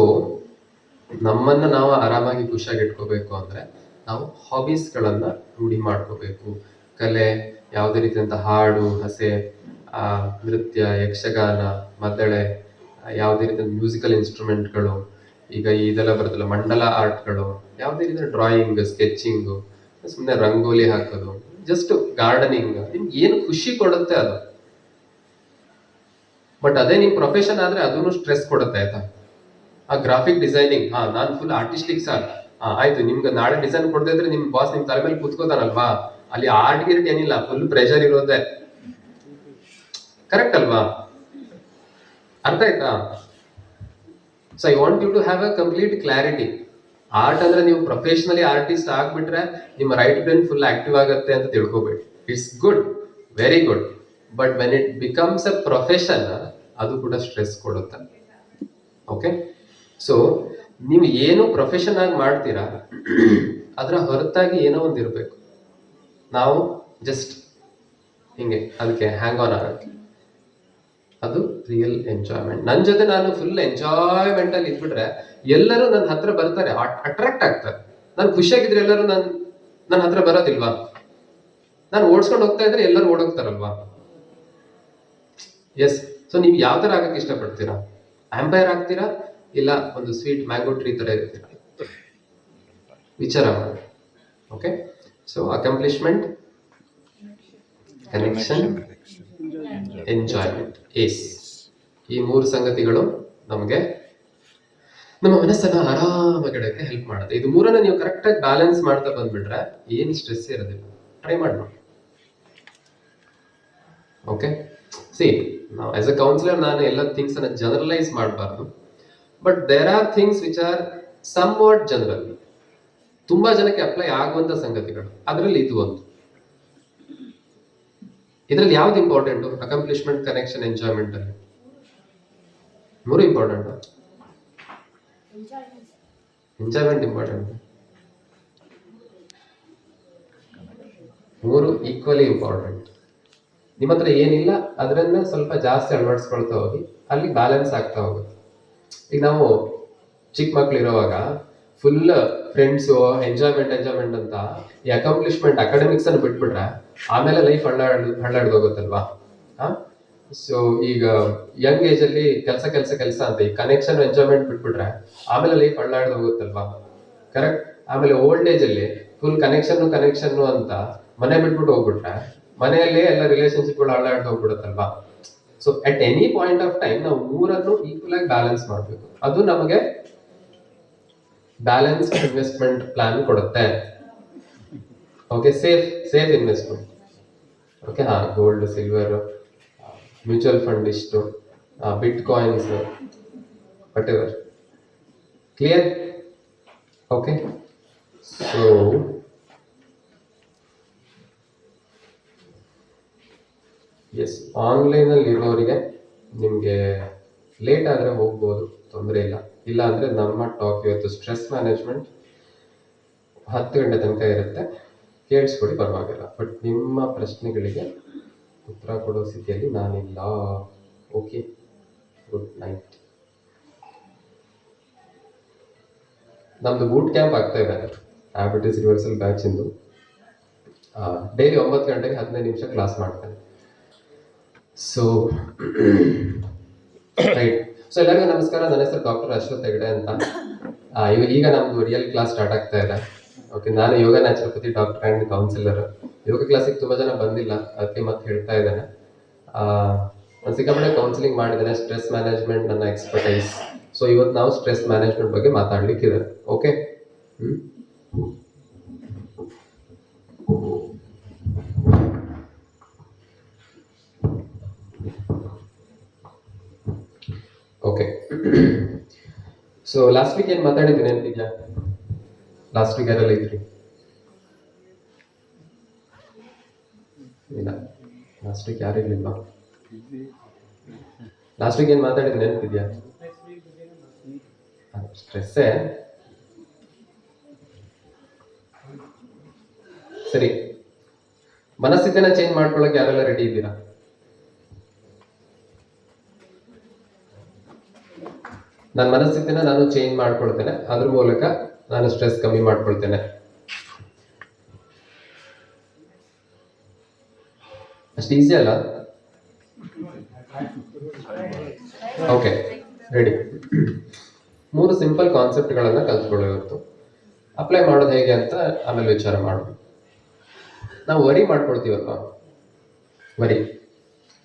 ನಮ್ಮನ್ನ ನಾವು ಆರಾಮಾಗಿ ಖುಷಿಯಾಗಿ ಇಟ್ಕೋಬೇಕು ಅಂದ್ರೆ ನಾವು ಹಾಬೀಸ್ಗಳನ್ನ ರೂಢಿ ಮಾಡ್ಕೋಬೇಕು. ಕಲೆ, ಯಾವುದೇ ರೀತಿಯಂತ ಹಾಡು, ಹಸೆ, ನೃತ್ಯ, ಯಕ್ಷಗಾನ, ಮದ್ದಳೆ, ಯಾವುದೇ ರೀತಿಯ ಮ್ಯೂಸಿಕಲ್ ಇನ್ಸ್ಟ್ರೂಮೆಂಟ್ಗಳು, ಈಗ ಇದೆಲ್ಲ ಬರುತ್ತಲ್ಲ ಮಂಡಲ ಆರ್ಟ್ಗಳು, ಯಾವುದೇ ರೀತಿಯ ಡ್ರಾಯಿಂಗ್, ಸ್ಕೆಚಿಂಗು, ಸುಮ್ಮನೆ ರಂಗೋಲಿ ಹಾಕೋದು, ಜಸ್ಟ್ ಗಾರ್ಡನಿಂಗ್, ನಿಮ್ಗೆ ಏನು ಖುಷಿ ಕೊಡುತ್ತೆ ಅದು. ಬಟ್ ಅದೇ ನಿಮ್ ಪ್ರೊಫೆಷನ್ ಆದ್ರೆ ಅದನ್ನು ಸ್ಟ್ರೆಸ್ ಕೊಡುತ್ತೆ, ಆಯ್ತಾ? ಆ ಗ್ರಾಫಿಕ್ ಡಿಸೈನಿಂಗ್, ನಾನು ಫುಲ್ ಆರ್ಟಿಸ್ಟಿಕ್ ಸರ್, ಆಯ್ತು, ನಿಮ್ಗೆ ನಾಳೆ ಡಿಸೈನ್ ಕೊಡದೇ ಇದ್ರೆ ನಿಮ್ ಬಾಸ್ ನಿಮ್ ತಲೆ ಮೇಲೆ ಕೂತ್ಕೋತಾನಲ್ವಾ, ಅಲ್ಲಿ ಆರ್ಟ್ ಗಿರಿಟ್ ಏನಿಲ್ಲ, ಫುಲ್ ಪ್ರೆಷರ್ ಇರೋದೆ. ಕರೆಕ್ಟ್ ಅಲ್ವಾ? ಅರ್ಥ ಆಯ್ತಾ? So I want you to have a complete clarity. Art ಅಂದ್ರೆ ನೀವು ಪ್ರೊಫೆಷನಲಿ ಆರ್ಟಿಸ್ಟ್ ಆಗ್ಬಿಟ್ರೆ ನಿಮ್ಮ ರೈಟ್ ಬ್ರೈನ್ ಫುಲ್ ಆಕ್ಟಿವ್ ಆಗುತ್ತೆ ಅಂತ ತಿಳ್ಕೊಬೇಡಿ. It's good, very good, but when it becomes a profession, ಅದು ಕೂಡ ಸ್ಟ್ರೆಸ್ ಕೊಡುತ್ತೆ. ಓಕೆ, ಸೊ ನೀವು ಏನು ಪ್ರೊಫೆಷನ್ ಆಗಿ ಮಾಡ್ತೀರಾ ಅದರ ಹೊರತಾಗಿ ಏನೋ ಒಂದು ಇರಬೇಕು. ನಾವು ಜಸ್ಟ್ ಹಿಂಗೆ ಅದಕ್ಕೆ ಹ್ಯಾಂಗ್ ಆನ್ ಆಗಕ್ಕೆ, ಅದು ರಿಯಲ್ ಎಂಜಾಯ್ಮೆಂಟ್. ನನ್ನ ಜೊತೆ ನಾನು ಫುಲ್ ಎಂಜಾಯ್ಮೆಂಟ್ ಅಲ್ಲಿ ಇದ್ಬಿಟ್ರೆ ಎಲ್ಲರೂ ನನ್ನ ಹತ್ರ ಬರ್ತಾರೆ, ಅಟ್ರಾಕ್ಟ್ ಆಗ್ತಾರೆ. ನಾನು ಖುಷಿಯಾಗಿದ್ರೆ ಎಲ್ಲರೂ ನನ್ನ ಹತ್ರ ಬರೋದಿಲ್ವಾ? ನಾನು ಓಡಿಸ್ಕೊಂಡು ಹೋಗ್ತಾ ಇದ್ರೆ ಎಲ್ಲರೂ ಓಡೋಗ್ತಾರಲ್ವಾ? ಎಸ್. ಸೊ ನೀವು ಯಾವ ತರ ಆಗಕ್ಕೆ ಇಷ್ಟಪಡ್ತೀರಾ? ಆಂಪೈರ್ ಆಗ್ತೀರಾ, ಇಲ್ಲ ಒಂದು ಸ್ವೀಟ್ ಮ್ಯಾಂಗೋ ಟ್ರೀ ತರ ಇರ್ತೀರಾ? ವಿಚಾರ ಮಾಡಿ. Okay, so accomplishment, connection, enjoyment, ಏಸ್, ಈ 3 ಸಂಗತಿಗಳು ನಮಗೆ ನಮ್ಮ ಮನಸ್ಸನ್ನ ಆರಾಮಾಗಿಡಕ್ಕೆ ಹೆಲ್ಪ್ ಮಾಡುತ್ತೆ. ಇದು 3ನ್ನ ನೀವು ಕರೆಕ್ಟ್ ಆಗಿ ಬ್ಯಾಲೆನ್ಸ್ ಮಾಡ್ತಾ ಬಂದ್ಬಿಟ್ರೆ ಏನು ಸ್ಟ್ರೆಸ್ ಇರೋದಿಲ್ಲ. ಟ್ರೈ ಮಾಡಿ ನೋಡಿ. ಓಕೆ, ಸಿ, ನಾವು ಆಸ್ ಅ ಕೌನ್ಸಿಲರ್ ನಾನು ಎಲ್ಲ ಥಿಂಗ್ಸ್ ಅನ್ನ ಜನರಲೈಸ್ ಮಾಡಬಾರ್ದು, but there are things which are somewhat general, ತುಂಬಾ ಜನಕ್ಕೆ ಅಪ್ಲೈ ಆಗುವಂತ ಸಂಗತಿಗಳು. ಅದರಲ್ಲಿ ಇದು ಒಂದು. ಇದರಲ್ಲಿ ಯಾವ್ದು ಇಂಪಾರ್ಟೆಂಟ್? ಅಕಂಪ್ಲಿಷ್ಮೆಂಟ್, ಕನೆಕ್ಷನ್, ಎಂಜಾಯ್ಮೆಂಟ್ ಅಲ್ಲಿ 3 important. Enjoyment important, 3 equally important. ನಿಮ್ಮ ಹತ್ರ ಏನಿಲ್ಲ ಅದನ್ನ ಸ್ವಲ್ಪ ಜಾಸ್ತಿ ಅಳವಡಿಸ್ಕೊಳ್ತಾ ಹೋಗಿ, ಅಲ್ಲಿ ಬ್ಯಾಲೆನ್ಸ್ ಆಗ್ತಾ ಹೋಗುತ್ತೆ. ಈಗ ನಾವು ಚಿಕ್ಕ ಮಕ್ಳು ಇರೋವಾಗ ಫುಲ್ ಫ್ರೆಂಡ್ಸು, ಎಂಜಾಯ್ಮೆಂಟ್ ಅಂತ ಈ ಅಕಂಪ್ಲಿಷ್ಮೆಂಟ್, ಅಕಾಡೆಮಿಕ್ಸ್ ಅನ್ನು ಬಿಟ್ಬಿಟ್ರೆ ಆಮೇಲೆ ಲೈಫ್ ಹಳ್ಳಾಡ್ದು ಹೋಗುತ್ತಲ್ವಾ? ಸೊ ಈಗ ಯಂಗ್ ಏಜ್ ಅಲ್ಲಿ ಕೆಲಸ ಅಂತ ಈ ಕನೆಕ್ಷನ್, ಎಂಜಾಯ್ಮೆಂಟ್ ಬಿಟ್ಬಿಟ್ರೆ ಆಮೇಲೆ ಲೈಫ್ ಹಳ್ಳಾಡ್ದು ಹೋಗುತ್ತಲ್ವಾ? ಕರೆಕ್ಟ್. ಆಮೇಲೆ ಓಲ್ಡ್ ಏಜ್ ಅಲ್ಲಿ ಫುಲ್ ಕನೆಕ್ಷನ್ ಅಂತ ಮನೆ ಬಿಟ್ಬಿಟ್ಟು ಹೋಗ್ಬಿಟ್ರೆ ಮನೆಯಲ್ಲಿ ಎಲ್ಲ ರಿಲೇಶನ್ಶಿಪ್ಗಳು ಹಳ್ಳಾಡ್ದು ಹೋಗ್ಬಿಡುತ್ತಲ್ವಾ? So at any point of time ನಾವು 3ಅನ್ನು ಈಕ್ವಲ್ ಆಗಿ ಬ್ಯಾಲೆನ್ಸ್ ಮಾಡಬೇಕು. ಅದು ನಮಗೆ ಬ್ಯಾಲೆನ್ಸ್ ಇನ್ವೆಸ್ಟ್ಮೆಂಟ್ ಪ್ಲಾನ್ ಕೊಡುತ್ತೆ. Okay, safe investment. Okay, gold, silver, mutual fund ಇಷ್ಟು, bitcoins, whatever. Clear? Okay, so S, online ಅಲ್ಲಿ ಇರೋರಿಗೆ ನಿಮ್ಗೆ ಲೇಟ್ ಆದ್ರೆ ಹೋಗ್ಬೋದು, ತೊಂದರೆ ಇಲ್ಲ ಅಂದ್ರೆ ನಮ್ಮ ಟಾಕ್ ಇವತ್ತು ಸ್ಟ್ರೆಸ್ ಮ್ಯಾನೇಜ್ಮೆಂಟ್ 10 ಗಂಟೆ ತನಕ ಇರುತ್ತೆ, ಕೇಳಿಸ್ಕೊಡಿ, ಪರವಾಗಿಲ್ಲ. ಬಟ್ ನಿಮ್ಮ ಪ್ರಶ್ನೆಗಳಿಗೆ ಉತ್ತರ ಕೊಡೋ ಸ್ಥಿತಿಯಲ್ಲಿ ನಾನಿಲ್ಲ. Okay, good night. ನಮ್ದು ಬೂಟ್ ಕ್ಯಾಂಪ್ ಆಗ್ತಾ ಇದೆ, ಹ್ಯಾಬಿಟಿಸ್ ರಿವರ್ಸಲ್ ಬ್ಯಾಚ್ ಇಂದು. ಡೈಲಿ 9 ಗಂಟೆಗೆ 15 ನಿಮಿಷ ಕ್ಲಾಸ್ ಮಾಡ್ತೇನೆ. So right. ಸೊ ಎಲ್ಲರಿಗೂ ನಮಸ್ಕಾರ. ನನ್ನ ಹೆಸರು ಡಾಕ್ಟರ್ ಅಶ್ವಥ್ ಹೆಗಡೆ ಅಂತ. ಈಗ ನಮ್ದು ರಿಯಲ್ ಕ್ಲಾಸ್ ಸ್ಟಾರ್ಟ್ ಆಗ್ತಾ ಇದೆ. ಓಕೆ, ನಾನು ಯೋಗ ನ್ಯಾಚುರೋಪತಿ ಡಾಕ್ಟರ್ ಆ್ಯಂಡ್ ಕೌನ್ಸಿಲರ್. ಯೋಗ ಕ್ಲಾಸಿಗೆ ತುಂಬ ಜನ ಬಂದಿಲ್ಲ, ಅದಕ್ಕೆ ಮತ್ತೆ ಹೇಳ್ತಾ ಇದ್ದೇನೆ. ನಾನು ಸಿಕ್ಕಾಪಟ್ಟೆ ಕೌನ್ಸಿಲಿಂಗ್ ಮಾಡಿದ್ದೇನೆ. ಸ್ಟ್ರೆಸ್ ಮ್ಯಾನೇಜ್ಮೆಂಟ್ ನನ್ನ ಎಕ್ಸ್ಪರ್ಟೈಸ್. ಸೊ ಇವತ್ತು ನಾವು ಸ್ಟ್ರೆಸ್ ಮ್ಯಾನೇಜ್ಮೆಂಟ್ ಬಗ್ಗೆ ಮಾತಾಡ್ಲಿಕ್ಕಿದೆ. Okay. Okay, so last week ಏನು ಮಾತಾಡಿದ್ದೀನಿ ನೆನಪಿದ್ಯಾ? ಲಾಸ್ಟ್ ವೀಕ್ ಯಾರೆಲ್ಲ ಇದ್ರಿ? ಇಲ್ಲ, ಲಾಸ್ಟ್ ವೀಕ್ ಯಾರು ಇರ್ಲಿಲ್ಲ. ಲಾಸ್ಟ್ ವೀಕ್ ಏನು ಮಾತಾಡಿದ್ದೀನಿ ನೆನಪಿದ್ಯಾ? ಸ್ಟ್ರೆಸ್ಸೇ. ಸರಿ, ಮನಸ್ಥಿತಿನ ಚೇಂಜ್ ಮಾಡ್ಕೊಳ್ಳೋಕೆ ಯಾರೆಲ್ಲ ರೆಡಿ ಇದ್ದೀರಾ? ನನ್ನ ಮನಸ್ಥಿತಿನ ನಾನು ಚೇಂಜ್ ಮಾಡ್ಕೊಳ್ತೇನೆ, ಅದ್ರ ಮೂಲಕ ನಾನು ಸ್ಟ್ರೆಸ್ ಕಮ್ಮಿ ಮಾಡ್ಕೊಳ್ತೇನೆ. ಅಷ್ಟು ಈಸಿ ಅಲ್ಲ? Okay, ready. 3 ಸಿಂಪಲ್ ಕಾನ್ಸೆಪ್ಟ್ಗಳನ್ನು ಕಲ್ತ್ಕೊಳ್ಳೋ ಇವತ್ತು. ಅಪ್ಲೈ ಮಾಡೋದು ಹೇಗೆ ಅಂತ ಆಮೇಲೆ ವಿಚಾರ ಮಾಡೋದು. ನಾವು ವರಿ ಮಾಡ್ಕೊಳ್ತೀವಲ್ವಾ? Worry,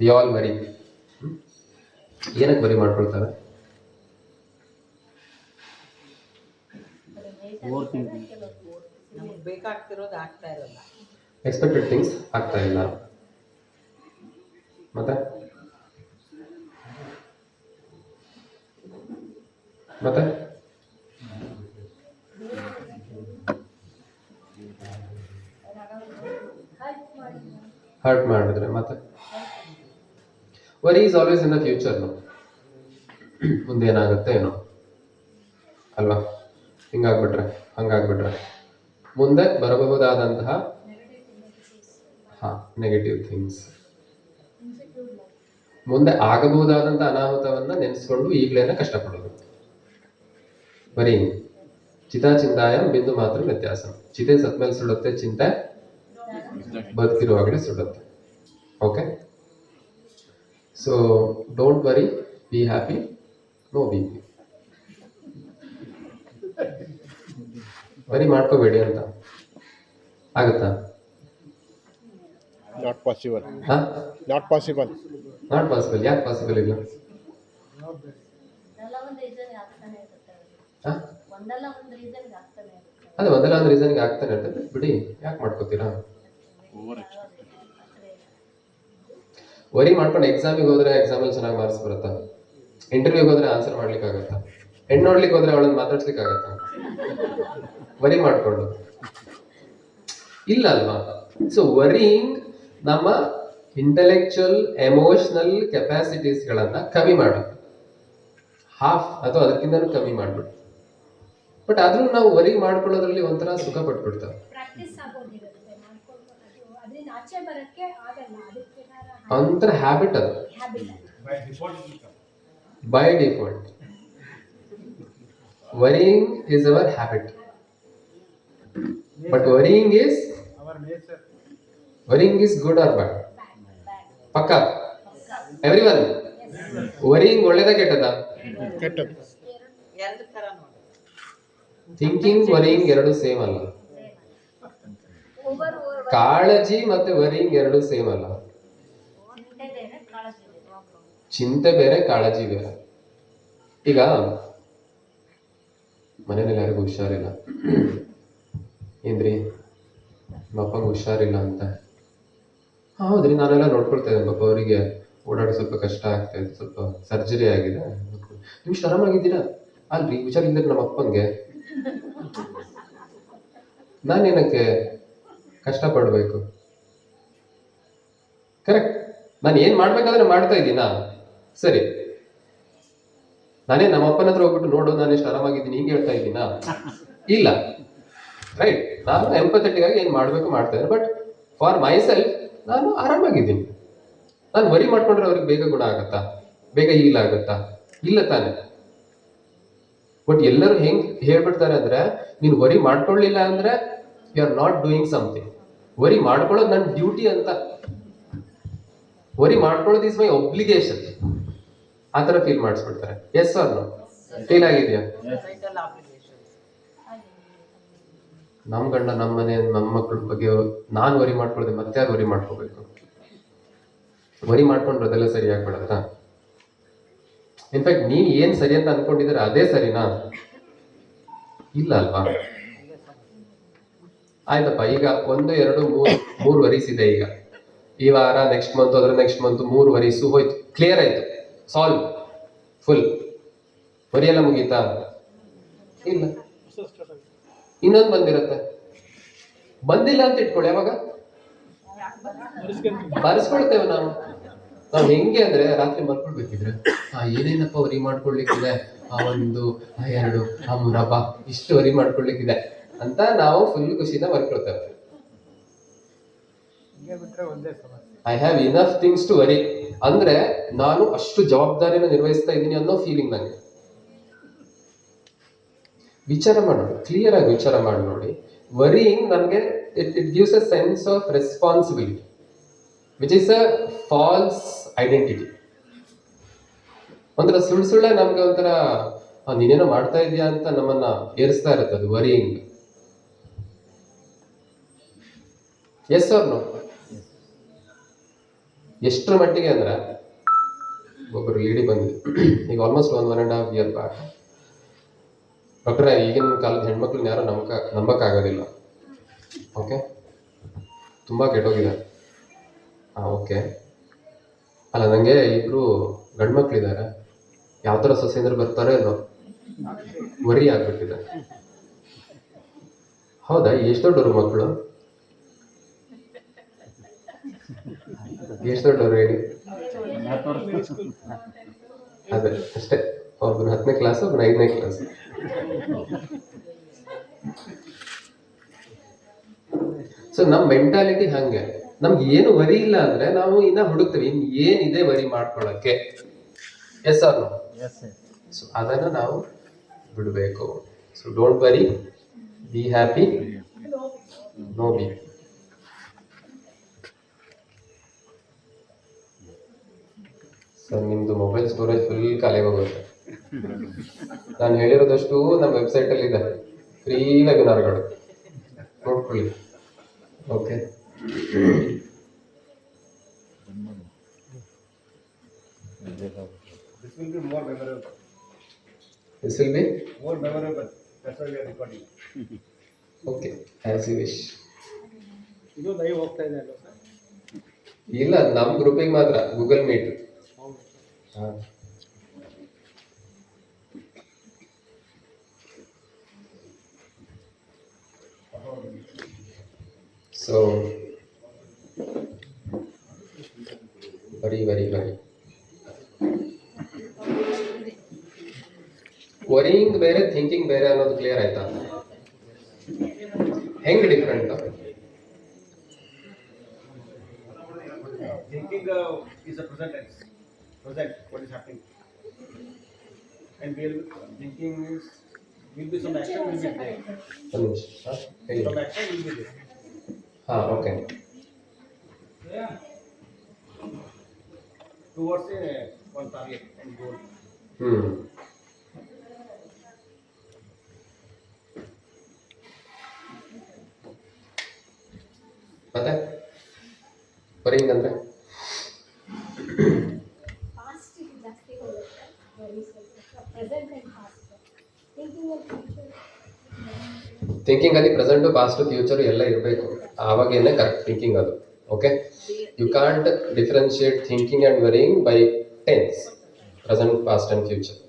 we all worry. ಏನಕ್ಕೆ ವರಿ ಮಾಡ್ಕೊಳ್ತಾರೆ? ಎಕ್ಸ್ಪೆಕ್ಟೆಡ್ ಥಿಂಗ್ಸ್ ಆಗ್ತಾ ಇಲ್ಲ. ಮತ್ತೆ ಮತ್ತೆ ಹರ್ಟ್ ಮಾಡಿದ್ರೆ ಮತ್ತೆ worry is always in the future. ಮುಂದೆ ಏನಾಗುತ್ತೆ ಏನೋ ಅಲ್ವಾ? ಹಿಂಗಾಗ್ಬಿಟ್ರೆ, ಹಂಗಾಗ್ಬಿಟ್ರೆ, ಮುಂದೆ ಬರಬಹುದಾದಂತಹ ನೆಗೆಟಿವ್ ಥಿಂಗ್ಸ್, ಮುಂದೆ ಆಗಬಹುದಾದಂತಹ ಅನಾಹುತವನ್ನ ನೆನೆಸ್ಕೊಂಡು ಈಗಲೇನೆ ಕಷ್ಟಪಡೋದು. ಬರೀ ಚಿತಾಚಿಂತಾಯಂ ಬಿಂದು ಮಾತ್ರ ವ್ಯತ್ಯಾಸ. ಚಿತೆ ಸತ್ಮೇಲೆ ಸುಡುತ್ತೆ, ಚಿಂತೆ ಬದುಕಿರುವಾಗಲೇ ಸುಡುತ್ತೆ. Okay, so don't worry, be happy, no B P. Worry ಮಾಡ್ಕೋಬೇಡಿ ಅಂತ ಆಗುತ್ತಾ? Not possible. Not possible. Not possible. ಯಾಕೆ ಪಾಸಿಬಲ್ ಇಲ್ಲ? ಅದೇ ಒಂದಲ್ಲ ಒಂದು ರೀಸನ್ಗೆ ಆಗ್ತಾನೆ ಇರ್ತದೆ. ಬಿಡಿ, ಯಾಕೆ ಮಾಡ್ಕೋತೀರಾ? ವರಿ ಮಾಡ್ಕೊಂಡು ಎಕ್ಸಾಮಿಗೆ ಹೋದ್ರೆ ಎಕ್ಸಾಮಲ್ಲಿ ಚೆನ್ನಾಗಿ ಮಾರ್ಕ್ಸ್ ಬರುತ್ತಾ? ಇಂಟರ್ವ್ಯೂಗೆ ಹೋದ್ರೆ ಆನ್ಸರ್ ಮಾಡ್ಲಿಕ್ಕೆ ಆಗತ್ತಾ? ಹೆಣ್ಣು ನೋಡ್ಲಿಕ್ಕೆ ಹೋದ್ರೆ ಅವಳನ್ನ ಮಾತಾಡ್ಸ್ಲಿಕ್ಕೆ ಆಗತ್ತಾ? ವರಿ ಮಾಡ್ಕೊಂಡು ಇಲ್ಲ ಅಲ್ವಾ? ಸೊ ವರಿಂಗ್ ನಮ್ಮ ಇಂಟೆಲೆಕ್ಚುಯಲ್ ಎಮೋಷನಲ್ ಕೆಪಾಸಿಟೀಸ್ ಗಳನ್ನ ಕಮ್ಮಿ ಮಾಡುತ್ತೆ. ಹಾಫ್ ಅಥವಾ ಅದಕ್ಕಿಂತನೂ ಕಮ್ಮಿ ಮಾಡ್ಬಿಟ್ಟು. ಬಟ್ ಆದ್ರೂ ನಾವು ವರಿ ಮಾಡ್ಕೊಳ್ಳೋದ್ರಲ್ಲಿ ಒಂಥರ ಸುಖ ಪಟ್ಬಿಡ್ತೇವೆ. ಒಂಥರ ಹ್ಯಾಬಿಟ್ ಅದು, by default. Worrying is our habit, but worrying is good or bad? ಪಕ್ಕ ಎವ್ರಿವನ್. ವರಿಂಗ್ ಒಳ್ಳೇದ ಕೆಟ್ಟದ? ಕೆಟ್ಟದ್ದು. ಥಿಂಕಿಂಗ್ ವರಿಂಗ್ ಎರಡು ಸೇಮ್ ಅಲ್ಲ. ಕಾಳಜಿ ಮತ್ತೆ ವರಿಂಗ್ ಎರಡು ಸೇಮ್ ಅಲ್ಲ. ಚಿಂತೆ ಬೇರೆ, ಕಾಳಜಿ ಬೇರೆ. ಈಗ ಮನೇಲಿ ಯಾರಿಗೂ ಹುಷಾರಿಲ್ಲ, ಏನ್ರಿ ನಮ್ಮ ಅಪ್ಪಂಗೆ ಹುಷಾರಿಲ್ಲ ಅಂತ. ಹೌದ್ರಿ, ನಾನೆಲ್ಲ ನೋಡ್ಕೊಳ್ತಾ ಇದ್ದೇನೆ ಪಾಪ, ಅವರಿಗೆ ಓಡಾಡಿ ಸ್ವಲ್ಪ ಕಷ್ಟ ಆಗ್ತಾ ಇದೆ, ಸ್ವಲ್ಪ ಸರ್ಜರಿ ಆಗಿದೆ. ನೀವು ಆರಾಮಾಗಿದ್ದೀರಾ? ಅಲ್ರಿ, ಹುಷಾರಿಲ್ಲದ್ರೆ ನಮ್ಮ ಅಪ್ಪಂಗೆ ನಾನೇನಕ್ಕೆ ಕಷ್ಟಪಡ್ಬೇಕು? ಕರೆಕ್ಟ್. ನಾನು ಏನ್ ಮಾಡ್ಬೇಕಾದ್ರೆ ಮಾಡ್ತಾ ಇದ್ದೀನಾ? ಸರಿ, ನಾನೇ ನಮ್ಮ ಅಪ್ಪನ ಹತ್ರ ಹೋಗ್ಬಿಟ್ಟು ನೋಡು ನಾನು ಎಷ್ಟು ಆರಾಮಾಗಿದ್ದೀನಿ ಹಿಂಗೆ ಹೇಳ್ತಾ ಇದ್ದೀನಾ? ಇಲ್ಲ, ರೈಟ್. ನಾನು ಎಂಪಥೆಟಿಕ್ ಆಗಿ ಏನ್ ಮಾಡ್ಬೇಕು ಮಾಡ್ತಾ ಇದ್ದೀನಿ, ಬಟ್ ಫಾರ್ ಮೈ ಸೆಲ್ಫ್ ನಾನು ಆರಾಮಾಗಿದ್ದೀನಿ. ನಾನು ವರಿ ಮಾಡ್ಕೊಂಡ್ರೆ ಅವ್ರಿಗೆ ಬೇಗ ಗುಣ ಆಗತ್ತಾ? ಬೇಗ ಹೀಲ್ ಆಗತ್ತಾ? ಇಲ್ಲ ತಾನೆ. ಬಟ್ ಎಲ್ಲರೂ ಹೆಂಗ್ ಹೇಳ್ಬಿಡ್ತಾರೆ ಅಂದ್ರೆ, ನೀನು ವರಿ ಮಾಡ್ಕೊಳ್ಳಿಲ್ಲ ಅಂದ್ರೆ you are not doing something. Worry ಮಾಡ್ಕೊಳ್ಳೋದು ನನ್ನ ಡ್ಯೂಟಿ ಅಂತ. ವರಿ ಮಾಡ್ಕೊಳ್ಳೋದು ಇಸ್ ಮೈ ಒಬ್ಲಿಗೇಷನ್. ಆ ತರ ಫೀಲ್ ಮಾಡಿಸ್ಬಿಡ್ತಾರೆ. Yes or no? ಫೀಲ್ ಆಗಿದೆಯಾ? ನಮ್ಮ ಗಂಡ, ನಮ್ಮ ಮನೆ, ನಮ್ಮ ಮಕ್ಕಳ ಬಗ್ಗೆ ನಾನು ವರಿ ಮಾಡ್ಕೊಳ್ಳೋದೆ ಮತ್ತೆ ಯಾರು ವರಿ ಮಾಡ್ಕೋಬೇಕು? ವರಿ ಮಾಡ್ಕೊಂಡ್ರೆ ಅದೆಲ್ಲ ಸರಿ ಆಗ್ಬಿಡತ್ತಾ? ಇನ್ಫ್ಯಾಕ್ಟ್ ನೀನ್ ಏನ್ ಸರಿ ಅಂತ ಅನ್ಕೊಂಡಿದ್ರೆ ಅದೇ ಸರಿನಾ? ಇಲ್ಲ ಅಲ್ವಾ? ಆಯ್ತಪ್ಪ, ಈಗ 1, 2, 3 ವರೀಸ್ ಇದೆ. ಈಗ ಈ ವಾರ, ನೆಕ್ಸ್ಟ್ ಮಂತ್, ಅದ್ರ ನೆಕ್ಸ್ಟ್ ಮಂತ್ 3 ವರೀಸು ಹೋಯ್ತು, ಕ್ಲಿಯರ್ ಆಯ್ತು, ಸಾಲ್ವ್, ಫುಲ್. ವರಿ ಎಲ್ಲ ಮುಗೀತಾ? ಇಲ್ಲ. ಇನ್ನೊಂದು ಬಂದಿರತ್ತೆ. ಬಂದಿಲ್ಲ ಅಂತ ಇಟ್ಕೊಳ್ಳಿ, ಯಾವಾಗ ಬರ್ಸ್ಕೊಳ್ತೇವೆ ನಾವು. ಹೆಂಗೆ ಅಂದ್ರೆ ರಾತ್ರಿ ಮಲ್ಕೊಳ್ಬೇಕಿದ್ರೆ ಏನೇನಪ್ಪ ವರಿ ಮಾಡ್ಕೊಳ್ಲಿಕ್ಕಿದೆ, 1, 2, 3 ಇಷ್ಟು ವರಿ ಮಾಡ್ಕೊಳ್ಲಿಕ್ಕಿದೆ ಅಂತ ನಾವು ಫುಲ್ ಖುಷಿನ ಬರ್ಕೊಳ್ತೇವೆ. I have enough things to worry ಅಂದ್ರೆ ನಾನು ಅಷ್ಟು ಜವಾಬ್ದಾರಿನ ನಿರ್ವಹಿಸ್ತಾ ಇದ್ದೀನಿ ಅನ್ನೋ ಫೀಲಿಂಗ್ ನನಗೆ. ವಿಚಾರ ಮಾಡಿ ನೋಡಿ, ಕ್ಲಿಯರ್ ಆಗಿ ವಿಚಾರ ಮಾಡಿ ನೋಡಿ. ವರಿಯಿಂಗ್ ನಮಗೆ it gives a sense of responsibility which is a false identity. ಒಂಥರ ಸುಳ್ಳೆ ನಮ್ಗೆ ಒಂಥರ ನೀನೇನೋ ಮಾಡ್ತಾ ಇದೀಯಾ ಅಂತ ನಮ್ಮನ್ನ ಏರಿಸ್ತಾ ಇರುತ್ತೆ ಅದು ವರಿಯಿಂಗ್. S or no? ಎಷ್ಟರ ಮಟ್ಟಿಗೆ ಅಂದ್ರೆ ಒಬ್ಬರು ಲೇಡಿ ಬಂದಿದೆ, ಈಗ ಆಲ್ಮೋಸ್ಟ್ 1.5 ಇಯರ್ ಬ್ಯಾಕ್. ಡಾಕ್ಟ್ರೆ, ಈಗಿನ ಕಾಲದ ಹೆಣ್ಮಕ್ಳನ್ನ ಯಾರು ನಂಬಕ್ಕಾಗೋದಿಲ್ಲ. ಓಕೆ, ತುಂಬಾ ಕೆಟ್ಟೋಗಿದೆ. ಓಕೆ, ಅಲ್ಲ ನಂಗೆ 2 ಗಂಡು ಮಕ್ಳಿದ್ದಾರೆ, ಯಾವ ಥರ ಸೊಸೆಂದ್ರೆ ಬರ್ತಾರೋ ಏನೋ ವರಿ ಆಗ್ಬಿಟ್ಟಿದೆ. ಹೌದಾ? ಎಷ್ಟು ದೊಡ್ಡವರು ಮಕ್ಕಳು? ಎಷ್ಟು ದೊಡ್ಡವರು ಹೇಳಿ? ಅದೇ ಅಷ್ಟೇ, ಒಬ್ಬರು 10ನೇ ಕ್ಲಾಸ್, ಒಬ್ಬರು 5ನೇ ಕ್ಲಾಸ್. ಸೊ ನಮ್ ಮೆಂಟಾಲಿಟಿ ಹಂಗೆ. ನಮ್ಗೆ ಏನು ವರಿ ಇಲ್ಲ ಅಂದ್ರೆ ನಾವು ಇನ್ನ ಹುಡುಕ್ತೇವೆ ಇನ್ ಏನಿದೆ ವರಿ ಮಾಡ್ಕೊಳಕ್ಕೆ. S or no? ಸೊ ಅದನ್ನ ನಾವು ಬಿಡಬೇಕು. So don't worry, be happy, no be. Sir, ನಿಮ್ದು ಮೊಬೈಲ್ ಸ್ಟೋರೇಜ್ ಫುಲ್ ಖಾಲಿ ಹೋಗುತ್ತೆ. ನಾನು ಹೇಳಿರೋದಷ್ಟು ನಮ್ಮ ವೆಬ್ಸೈಟ್ ಅಲ್ಲಿ ಇದೆ, ಫ್ರೀ ವೆಬಿನಾರ್ಗಳು, ನೋಡ್ಕೊಳ್ಳಿ. Okay, This will be more memorable. this will be More memorable. That's why we are recording. okay as you wish. ಇದು live ಹೋಗ್ತಾ ಇದೆ ಅಲ್ವಾ ಸರ್? ಇಲ್ಲ, ನಮ್ಮ ಗ್ರೂಪಿಗೆ ಮಾತ್ರ Google meet. So very varying ಬೇರೆ, ಥಿಂಕಿಂಗ್ ಬೇರೆ ಅನ್ನೋದು ಕ್ಲಿಯರ್ ಆಯ್ತಾ? ಹೆಂಗ್ different? Thinking is a present tense. Present, what is happening. And thinking will be some action will be there. Some action will be there. Okay. Towards one target and goal. ಮತ್ತೆ worrying ಅಂದ್ರೆ past ಜಾಸ್ತಿ ಹೋಗುತ್ತೆ, very ಸ್ವಲ್ಪ present and past. Thinking ಅಲ್ಲಿ present, past, future ಎಲ್ಲ ಇರಬೇಕು, ಆವಾಗೇನೆ correct thinking ಅದು. Okay, you can't differentiate thinking and worrying by tense, present, past and future.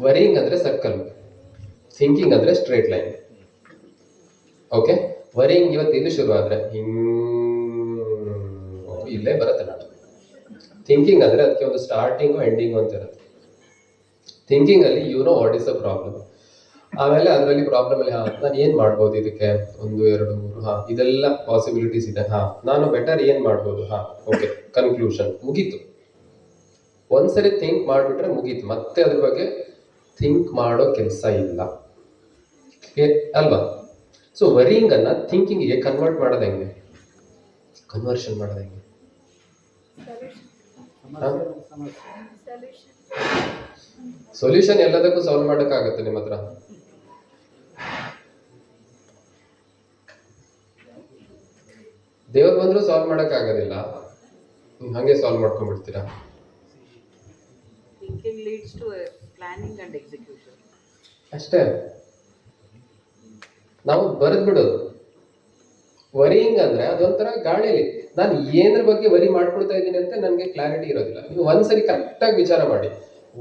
Worrying ಅಂದ್ರೆ ಸರ್ಕಲ್, ಥಿಂಕಿಂಗ್ ಅಂದ್ರೆ ಸ್ಟ್ರೇಟ್ ಲೈನ್. ಓಕೆ, ವರಿಯಿಂಗ್ ಇವತ್ತು ಇದು ಶುರು ಆದ್ರೆ ಇಲ್ಲೇ ಬರುತ್ತೆ ನಾಟಕ. ಥಿಂಕಿಂಗ್ ಅಂದ್ರೆ ಅದಕ್ಕೆ ಒಂದು ಸ್ಟಾರ್ಟಿಂಗು ಎಂಡಿಂಗು ಅಂತ ಇರುತ್ತೆ. ಥಿಂಕಿಂಗ್ ಅಲ್ಲಿ you know what is the problem, ಆಮೇಲೆ ಅದರಲ್ಲಿ ಪ್ರಾಬ್ಲಮ್ ಅಲ್ಲಿ ನಾನು ಏನ್ ಮಾಡ್ಬೋದು ಇದಕ್ಕೆ, 1, 2, 3 ಇದೆಲ್ಲ ಪಾಸಿಬಿಲಿಟೀಸ್ ಇದೆ, ನಾನು ಬೆಟರ್ ಏನ್ ಮಾಡ್ಬೋದು, ಓಕೆ, ಕನ್ಕ್ಲೂಷನ್, ಮುಗೀತು. ಒಂದ್ಸರಿ ಥಿಂಕ್ ಮಾಡ್ಬಿಟ್ರೆ ಮುಗೀತು, ಮತ್ತೆ ಅದ್ರ ಬಗ್ಗೆ ಥಿಂಕ್ ಮಾಡೋ ಕೆಲಸ ಇಲ್ಲ, ಅಲ್ವಾ? ಸೊ ವರಿಯಿಂಗ್ ಅನ್ನ ಥಿಂಕಿಂಗ್ಗೆ ಕನ್ವರ್ಟ್ ಮಾಡೋದು ಹೆಂಗೆ, ಕನ್ವರ್ಷನ್ ಮಾಡೋದು ಹೆಂಗೆ? ಸೊಲ್ಯೂಷನ್ ಎಲ್ಲದಕ್ಕೂ ಸಾಲ್ವ್ ಮಾಡೋಕ್ಕಾಗತ್ತೆ ನಿಮ್ಮ ಹತ್ರ? ದೇವ್ರು ಬಂದ್ರು ಸಾಲ್ವ್ ಮಾಡಕ್ ಆಗೋದಿಲ್ಲ, ಹಂಗೆ solve ಮಾಡ್ಕೊಂಡ್ಬಿಡ್ತೀರಾ. Thinking leads to planning and execution. ಅಷ್ಟೇ, ನಾವು ಬರೆದ್ ಬಿಡೋದು. ವರಿಯಿಂಗ್ ಅಂದ್ರೆ ಅದೊಂಥರ ಗಾಳಿಲಿ ನಾನು ಏದ್ರ ಬಗ್ಗೆ ವರಿ ಮಾಡ್ಕೊಳ್ತಾ ಇದ್ದೀನಿ ಅಂತ ನನಗೆ ಕ್ಲಾರಿಟಿ ಇರೋದಿಲ್ಲ. ನೀವು ಒಂದ್ಸರಿ ಕರೆಕ್ಟ್ ಆಗಿ ವಿಚಾರ ಮಾಡಿ,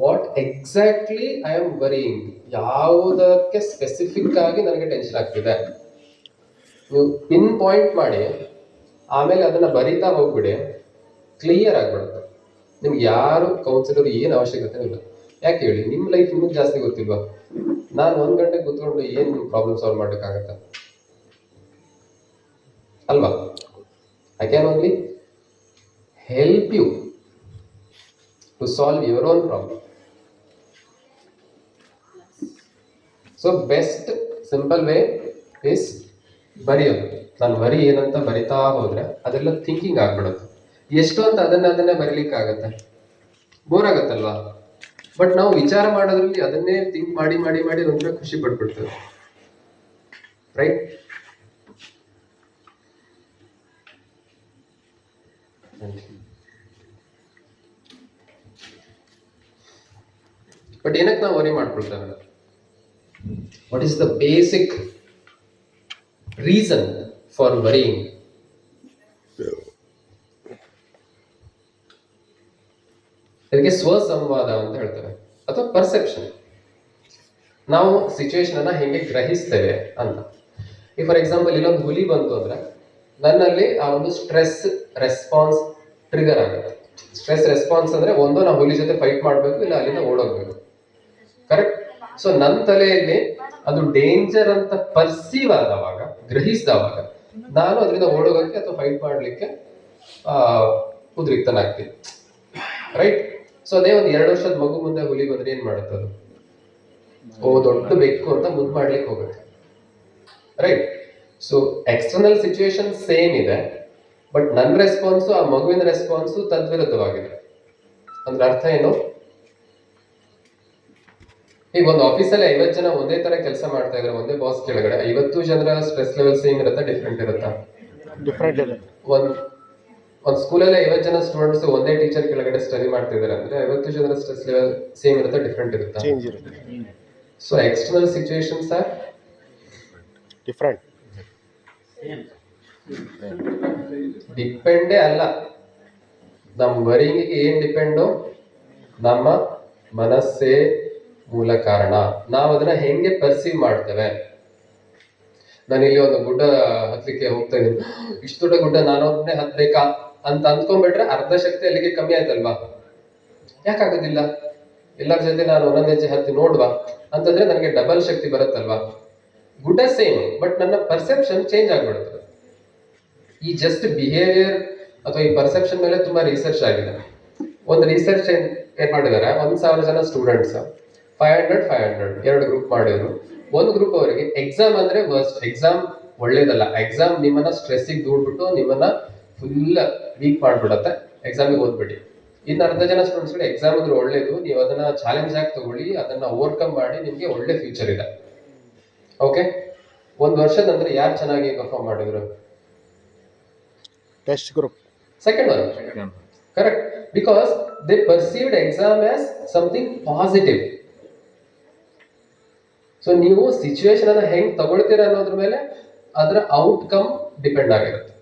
what exactly I am varying, ಯಾವುದಕ್ಕೆ ಸ್ಪೆಸಿಫಿಕ್ ಆಗಿ ನನಗೆ ಟೆನ್ಷನ್ ಆಗ್ತಿದೆ, ನೀವು ಪಿನ್ ಪಾಯಿಂಟ್ ಮಾಡಿ ಆಮೇಲೆ ಅದನ್ನ ಬರಿತಾ ಹೋಗ್ಬಿಡಿ, ಕ್ಲಿಯರ್ ಆಗ್ಬಿಡುತ್ತೆ. ನಿಮ್ಗೆ ಯಾರು ಕೌನ್ಸಿಲರ್ ಏನು ಅವಶ್ಯಕತೆ ಇಲ್ಲ. ಯಾಕೆ ಹೇಳಿ, ನಿಮ್ಮ ಲೈಫ್ ನಿಮಗೆ ಜಾಸ್ತಿ ಗೊತ್ತಿಲ್ವಾ? ನಾನು 1 ಗಂಟೆ ಕೂತ್ಕೊಂಡು ಏನ್ ಪ್ರಾಬ್ಲಮ್ ಸಾಲ್ವ್ ಮಾಡೋಕ್ಕಾಗತ್ತೆ ಅಲ್ವಾ? I can only help you to solve your own problem. So best simple way is ಬರೆಯೋದು. ನಾನು ವರಿ ಏನಂತ ಬರಿತಾ ಹೋದ್ರೆ ಅದೆಲ್ಲ ಥಿಂಕಿಂಗ್ ಆಗ್ಬಿಡುತ್ತೆ. ಎಷ್ಟು ಅಂತ ಅದನ್ನೇ ಬರೀಲಿಕ್ಕೆ ಆಗತ್ತೆ, ಬೋರ್ ಆಗತ್ತಲ್ವಾ? ಬಟ್ ನಾವು ವಿಚಾರ ಮಾಡೋದ್ರಲ್ಲಿ ಅದನ್ನೇ ಥಿಂಕ್ ಮಾಡಿ ಮಾಡಿ ಮಾಡಿ ಒಂಥರ ಖುಷಿ ಪಡ್ಬಿಡ್ತೇವೆ, ರೈಟ್? ಬಟ್ ಏನಕ್ಕೆ ನಾವು ವರಿ ಮಾಡ್ಕೊಳ್ತೇವೆ? What is the basic reason for worrying? ಇದಕ್ಕೆ ಸ್ವಸಂವಾದ ಅಂತ ಹೇಳ್ತೇವೆ, ಅಥವಾ ಪರ್ಸೆಪ್ಷನ್. ನಾವು ಸಿಚುವೇಶನ್ ಅನ್ನ ಹೆಂಗೆ ಗ್ರಹಿಸ್ತೇವೆ ಅಂತ. ಈ ಫಾರ್ ಎಕ್ಸಾಂಪಲ್ ಇಲ್ಲೊಂದು ಹುಲಿ ಬಂತು ಅಂದ್ರೆ ನನ್ನಲ್ಲಿ ಆ ಒಂದು ಸ್ಟ್ರೆಸ್ ರೆಸ್ಪಾನ್ಸ್ ಟ್ರಿಗರ್ ಆಗುತ್ತೆ. ಸ್ಟ್ರೆಸ್ ರೆಸ್ಪಾನ್ಸ್ ಅಂದ್ರೆ ಒಂದು, ನಾವು ಹುಲಿ ಜೊತೆ ಫೈಟ್ ಮಾಡಬೇಕು, ಇಲ್ಲ ಅಲ್ಲಿಂದ ಓಡೋಗ್ಬೇಕು, ಕರೆಕ್ಟ್? ಸೊ ನನ್ನ ತಲೆಯಲ್ಲಿ ಅದು ಡೇಂಜರ್ ಅಂತ ಪರ್ಸೀವ್ ಆದವಾಗ, ಗ್ರಹಿಸಿದವಾಗ ನಾನು ಅದರಿಂದ ಓಡೋಗಕ್ಕೆ ಅಥವಾ ಫೈಟ್ ಮಾಡ್ಲಿಕ್ಕೆ ಉದ್ರಿಕ್ತನಾಗ್ತೀನಿ, ರೈಟ್? ಸೊ ಅದೇ ಒಂದು 2 ವರ್ಷದ ಮಗು ಮುಂದೆ ಹುಲಿ ಬಂದ್ರೆ ಏನ್ ಮಾಡುತ್ತೆ ಅದು? ದೊಡ್ಡ ಬೆಕ್ಕು ಅಂತ ಮುದ್ದು ಮಾಡ್ಲಿಕ್ಕೆ ಹೋಗುತ್ತೆ, right? So external situation same ಇದೆ, ಬಟ್ ನನ್ನ ರೆಸ್ಪಾನ್ಸು ಆ ಮಗುವಿನ ರೆಸ್ಪಾನ್ಸು ತದ್ವಿರುದ್ಧವಾಗಿದೆ. ಅಂದ್ರೆ ಅರ್ಥ ಏನು? ಈಗ ಒಂದು ಆಫೀಸಲ್ಲಿ 50 ಜನ ಒಂದೇ ತರ ಕೆಲಸ ಮಾಡ್ತಾ ಇದ್ರೆ, ಒಂದೇ ಬಾಸ್ ಕೆಳಗಡೆ 50 ಜನರ ಸ್ಟ್ರೆಸ್ ಲೆವೆಲ್ ಸೇಮ್ ಇರುತ್ತಾ, ಡಿಫ್ರೆಂಟ್ ಇರುತ್ತಾ? ಡಿಫ್ರೆಂಟ್ ಇದೆ. ಒಂದು ಸ್ಕೂಲಲ್ಲಿ 50 ಜನ ಸ್ಟೂಡೆಂಟ್ಸ್ ಒಂದೇ ಟೀಚರ್ ಕೆಳಗಡೆ ಸ್ಟಡಿ ಮಾಡ್ತಿದ್ದಾರೆ ಅಂದ್ರೆ 50 ಜನರ ಸ್ಟ್ರೆಸ್ ಲೆವೆಲ್ ಸೇಮ್ ಇರುತ್ತಾ, ಡಿಫ್ರೆಂಟ್ ಇರುತ್ತಾ? ಚೇಂಜ್ ಇರುತ್ತೆ. So external situations are different. ಡಿಪೆಂಡೇ ಅಲ್ಲ. ನಮ್ಮ ವರಿಂಗಿಗೆ ಏನ್ ಡಿಪೆಂಡು? ನಮ್ಮ ಮನಸ್ಸೇ ಮೂಲ ಕಾರಣ. ನಾವು ಅದನ್ನ ಹೆಂಗೆ ಪರ್ಸೀವ್ ಮಾಡ್ತೇವೆ. ನಾನು ಇಲ್ಲಿ ಒಂದು ಗುಡ್ಡ ಹತ್ಲಿಕ್ಕೆ ಹೋಗ್ತಾ ಇದ್ದೀನಿ, ಇಷ್ಟು ದೊಡ್ಡ ಗುಡ್ಡ ನಾನೊಬ್ಬನೇ ಹತ್ಬೇಕಾ ಅಂತ ಅಂದ್ಕೊಂಡ್ಬಿಟ್ರೆ ಅರ್ಧ ಶಕ್ತಿ ಅಲ್ಲಿಗೆ ಕಮ್ಮಿ ಆಯ್ತಲ್ವಾ? ಯಾಕಾಗೋದಿಲ್ಲ? ಎಲ್ಲರ ಜೊತೆ ನಾನು ಒಂದೊಂದು ಹೆಜ್ಜೆ ಹತ್ತಿ ನೋಡುವ ಅಂತಂದ್ರೆ ನನಗೆ ಡಬಲ್ ಶಕ್ತಿ ಬರುತ್ತಲ್ವಾ? ಗುಡ್ಡ ಸೇಮ್, ಬಟ್ ನನ್ನ ಪರ್ಸೆಪ್ಷನ್ ಚೇಂಜ್ ಆಗ್ಬಿಡುತ್ತೆ. ಈ ಜಸ್ಟ್ ಬಿಹೇವಿಯರ್ ಅಥವಾ ಈ ಪರ್ಸೆಪ್ಷನ್ ಮೇಲೆ ತುಂಬಾ ರಿಸರ್ಚ್ ಆಗಿದೆ. ಒಂದು ರಿಸರ್ಚ್ ಏನ್ ಮಾಡಿದ್ದಾರೆ, 1000 ಜನ ಸ್ಟೂಡೆಂಟ್ಸ್ 500 2 ಗ್ರೂಪ್ ಮಾಡಿದ್ರು. ಒಂದು ಗ್ರೂಪ್ ಅವರಿಗೆ ಎಕ್ಸಾಮ್ ಅಂದ್ರೆ ವರ್ಸ್ಟ್, ಎಕ್ಸಾಮ್ ಒಳ್ಳೇದಲ್ಲ, ಎಕ್ಸಾಮ್ ನಿಮ್ಮನ್ನ ಸ್ಟ್ರೆಸ್ಸಿಗೆ ದೂಡ್ಬಿಟ್ಟು ನಿಮ್ಮನ್ನ ಫುಲ್ ವೀಕ್ ಮಾಡ್ಬಿಡತ್ತೆ, ಎಕ್ಸಾಮಿಗೆ ಓದ್ಬಿಡಿ. ಇನ್ನು 10 ಜನ ಸ್ಟೂಡೆಂಟ್ಸ್ಗಳು ಎಕ್ಸಾಮ್ ಅಂದ್ರೆ ಒಳ್ಳೇದು, ನೀವು ಅದನ್ನ ಚಾಲೆಂಜ್ ಆಗಿ ತಗೊಳ್ಳಿ, ಅದನ್ನ ಓವರ್ಕಮ್ ಮಾಡಿ, ನಿಮ್ಗೆ ಒಳ್ಳೆ ಫ್ಯೂಚರ್ ಇದೆ. ಓಕೆ, 1 ವರ್ಷದ ನಂತರ ಯಾರು ಚೆನ್ನಾಗಿ ಪರ್ಫಾರ್ಮ್ ಮಾಡಿದ್ರು? Test group. Second one. Correct. Because they perceived exam as something positive. So ನೀವು ಸಿಚುವೇಶನ್ ಅನ್ನ ಹೆಂಗ್ ತಗೊಳ್ತೀರಾ ಅನ್ನೋದ್ರ ಮೇಲೆ ಅದರ ಔಟ್ಕಮ್ ಡಿಪೆಂಡ್ ಆಗಿರುತ್ತೆ.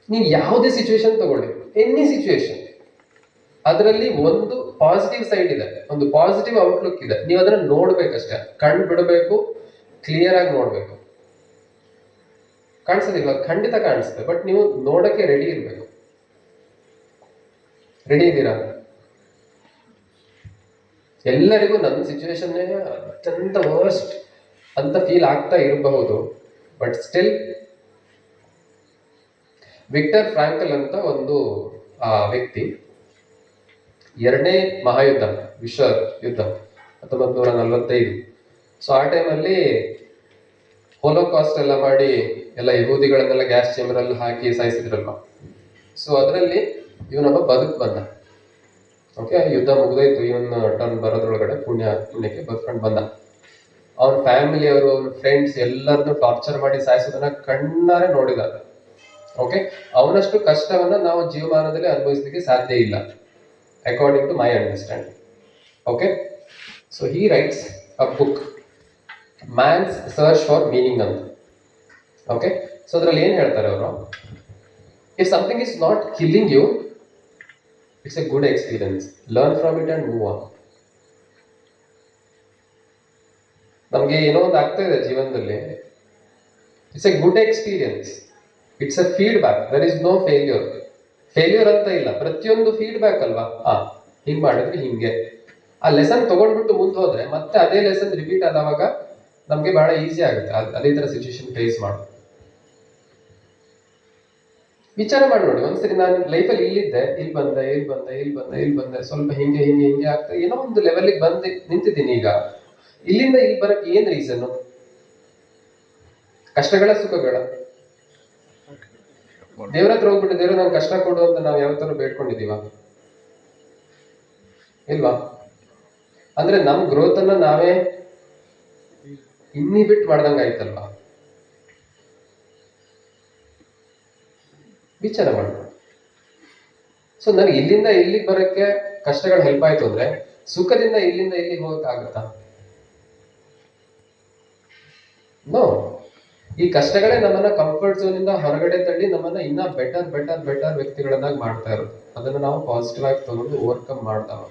ನೀವು ಯಾವುದೇ ಸಿಚುವೇಶನ್ ತಗೊಳ್ಳಿ, ಎನಿ ಸಿಚುವೇಶನ್, ಅದರಲ್ಲಿ ಒಂದು ಪಾಸಿಟಿವ್ ಸೈಡ್ ಇದೆ, ಒಂದು ಪಾಸಿಟಿವ್ ಔಟ್ಲುಕ್ ಇದೆ. ನೀವು ಅದನ್ನ ನೋಡ್ಬೇಕಷ್ಟೇ, ಕಣ್ಣು ಬಿಡಬೇಕು, ಕ್ಲಿಯರ್ ಆಗಿ ನೋಡ್ಬೇಕು. ಕಾಣಿಸೋದಿಲ್ಲ? ಖಂಡಿತ ಕಾಣಿಸುತ್ತೆ, ಬಟ್ ನೀವು ನೋಡಕ್ಕೆ ರೆಡಿ ಇರಬೇಕು. ರೆಡಿ ಇದ್ದೀರಾ? ಎಲ್ಲರಿಗೂ ನನ್ನ ಸಿಚುವೇಶನ್ ಅತ್ಯಂತ ವರ್ಸ್ಟ್ ಅಂತ ಫೀಲ್ ಆಗ್ತಾ ಇರಬಹುದು, ಬಟ್ ಸ್ಟಿಲ್ ವಿಕ್ಟರ್ ಫ್ರಾಂಕಲ್ ಅಂತ ಒಂದು ವ್ಯಕ್ತಿ 2ನೇ ಮಹಾಯುದ್ಧ, ವಿಶ್ವ ಯುದ್ಧ 1945, ಸೊ ಆ ಟೈಮಲ್ಲಿ ಹೋಲೋಕಾಸ್ಟ್ ಎಲ್ಲ ಮಾಡಿ ಎಲ್ಲ ಯಹೂದಿಗಳನ್ನೆಲ್ಲ ಗ್ಯಾಸ್ ಚೇಂಬರ್ ಅಲ್ಲಿ ಹಾಕಿ ಸಾಯಿಸಿದ್ರಲ್ವ. ಸೊ ಅದರಲ್ಲಿ ಇವನೊಬ್ಬ ಬದುಕು ಬಂದ. ಓಕೆ, ಯುದ್ಧ ಮುಗಿದೋಯ್ತು, ಇವನ್ ಟರ್ನ್ ಬರೋದ್ರೊಳಗಡೆ ಪುಣ್ಯಕ್ಕೆ ಬದುಕೊಂಡು ಬಂದ. ಅವನ ಫ್ಯಾಮಿಲಿಯವರು, ಅವನ ಫ್ರೆಂಡ್ಸ್ ಎಲ್ಲರನ್ನು ಟಾರ್ಚರ್ ಮಾಡಿ ಸಾಯಿಸೋದನ್ನ ಕಣ್ಣಾರೆ ನೋಡಿದ್ದಾರೆ. ಓಕೆ, ಅವನಷ್ಟು ಕಷ್ಟವನ್ನ ನಾವು ಜೀವಮಾನದಲ್ಲಿ ಅನುಭವಿಸಲಿಕ್ಕೆ ಸಾಧ್ಯ ಇಲ್ಲ, according to my understanding. Okay, so he writes a book, man's search for meaning ಅಂತ. ಓಕೆ, ಸೊ ಅದ್ರಲ್ಲಿ ಏನ್ ಹೇಳ್ತಾರೆ ಅವರು, if something is not killing you, it's a good experience, learn from it and move on. ನಮ್ಗೆ ಏನೋ ಒಂದು ಆಗ್ತಾ ಇದೆ ಜೀವನದಲ್ಲಿ, it's a good experience, it's a feedback, there is no failure. Failure ಅಂತ ಇಲ್ಲ, ಪ್ರತಿಯೊಂದು ಫೀಡ್ಬ್ಯಾಕ್ ಅಲ್ವಾ. ಹಿಂಗ್ ಮಾಡಿದ್ರೆ ಹಿಂಗೆ, ಆ ಲೆಸನ್ ತಗೊಂಡ್ಬಿಟ್ಟು ಮುಂದೆ ಹೋದ್ರೆ ಮತ್ತೆ ಅದೇ ಲೆಸನ್ ರಿಪೀಟ್ ಆದವಾಗ ನಮ್ಗೆ ಬಹಳ ಈಸಿ ಆಗುತ್ತೆ ಅದೇ ತರ ಸಿಚುವೇಶನ್ ಫೇಸ್ ಮಾಡೋದು. ವಿಚಾರ ಮಾಡಿ ನೋಡಿ ಒಂದ್ಸರಿ, ನಾನು ಲೈಫಲ್ಲಿ ಇಲ್ಲಿದ್ದೆ, ಇಲ್ಲಿ ಬಂದೆ, ಸ್ವಲ್ಪ ಹಿಂಗೆ ಆಗ್ತಾ ಏನೋ ಒಂದು ಲೆವೆಲ್ಗೆ ಬಂದು ನಿಂತಿದ್ದೀನಿ. ಈಗ ಇಲ್ಲಿಂದ ಇಲ್ಲಿ ಬರಕ್ಕೆ ಏನ್ ರೀಸನ್? ಕಷ್ಟಗಳ ಸುಖಗಳ? ದೇವ್ರ ಹತ್ರ ಹೋಗ್ಬಿಟ್ಟು ದೇವ್ರ ನಂಗೆ ಕಷ್ಟ ಕೊಡು ಅಂತ ನಾವು ಯಾವತ್ತಾರು ಬೇಡ್ಕೊಂಡಿದೀವ? ಇಲ್ವಾ? ಅಂದ್ರೆ ನಮ್ ಗ್ರೋತ್ ಅನ್ನ ನಾವೇ ಇನ್ಹಿಬಿಟ್ ಮಾಡ್ದಂಗ ಆಯ್ತಲ್ವಾ? ವಿಚಾರ ಮಾಡೋಣ. ಸೊ ನನಗೆ ಇಲ್ಲಿಂದ ಇಲ್ಲಿಗೆ ಬರಕ್ಕೆ ಕಷ್ಟಗಳು ಹೆಲ್ಪ್ ಆಯ್ತು ಅಂದ್ರೆ ಸುಖದಿಂದ ಇಲ್ಲಿಂದ ಇಲ್ಲಿಗೆ ಹೋಗಕ್ ಆಗುತ್ತಾ? ನೋ. ಈ ಕಷ್ಟಗಳೇ ನಮ್ಮನ್ನ ಕಂಫರ್ಟ್ ಝೋನ್ ಇಂದ ಹೊರಗಡೆ ತಳ್ಳಿ ನಮ್ಮನ್ನ ಇನ್ನ ಬೆಟರ್ ವ್ಯಕ್ತಿಗಳನ್ನಾಗಿ ಮಾಡ್ತಾ ಇರೋದು. ಅದನ್ನ ನಾವು ಪಾಸಿಟಿವ್ ಆಗಿ ತಗೊಂಡು ಓವರ್ಕಮ್ ಮಾಡ್ತಾವ.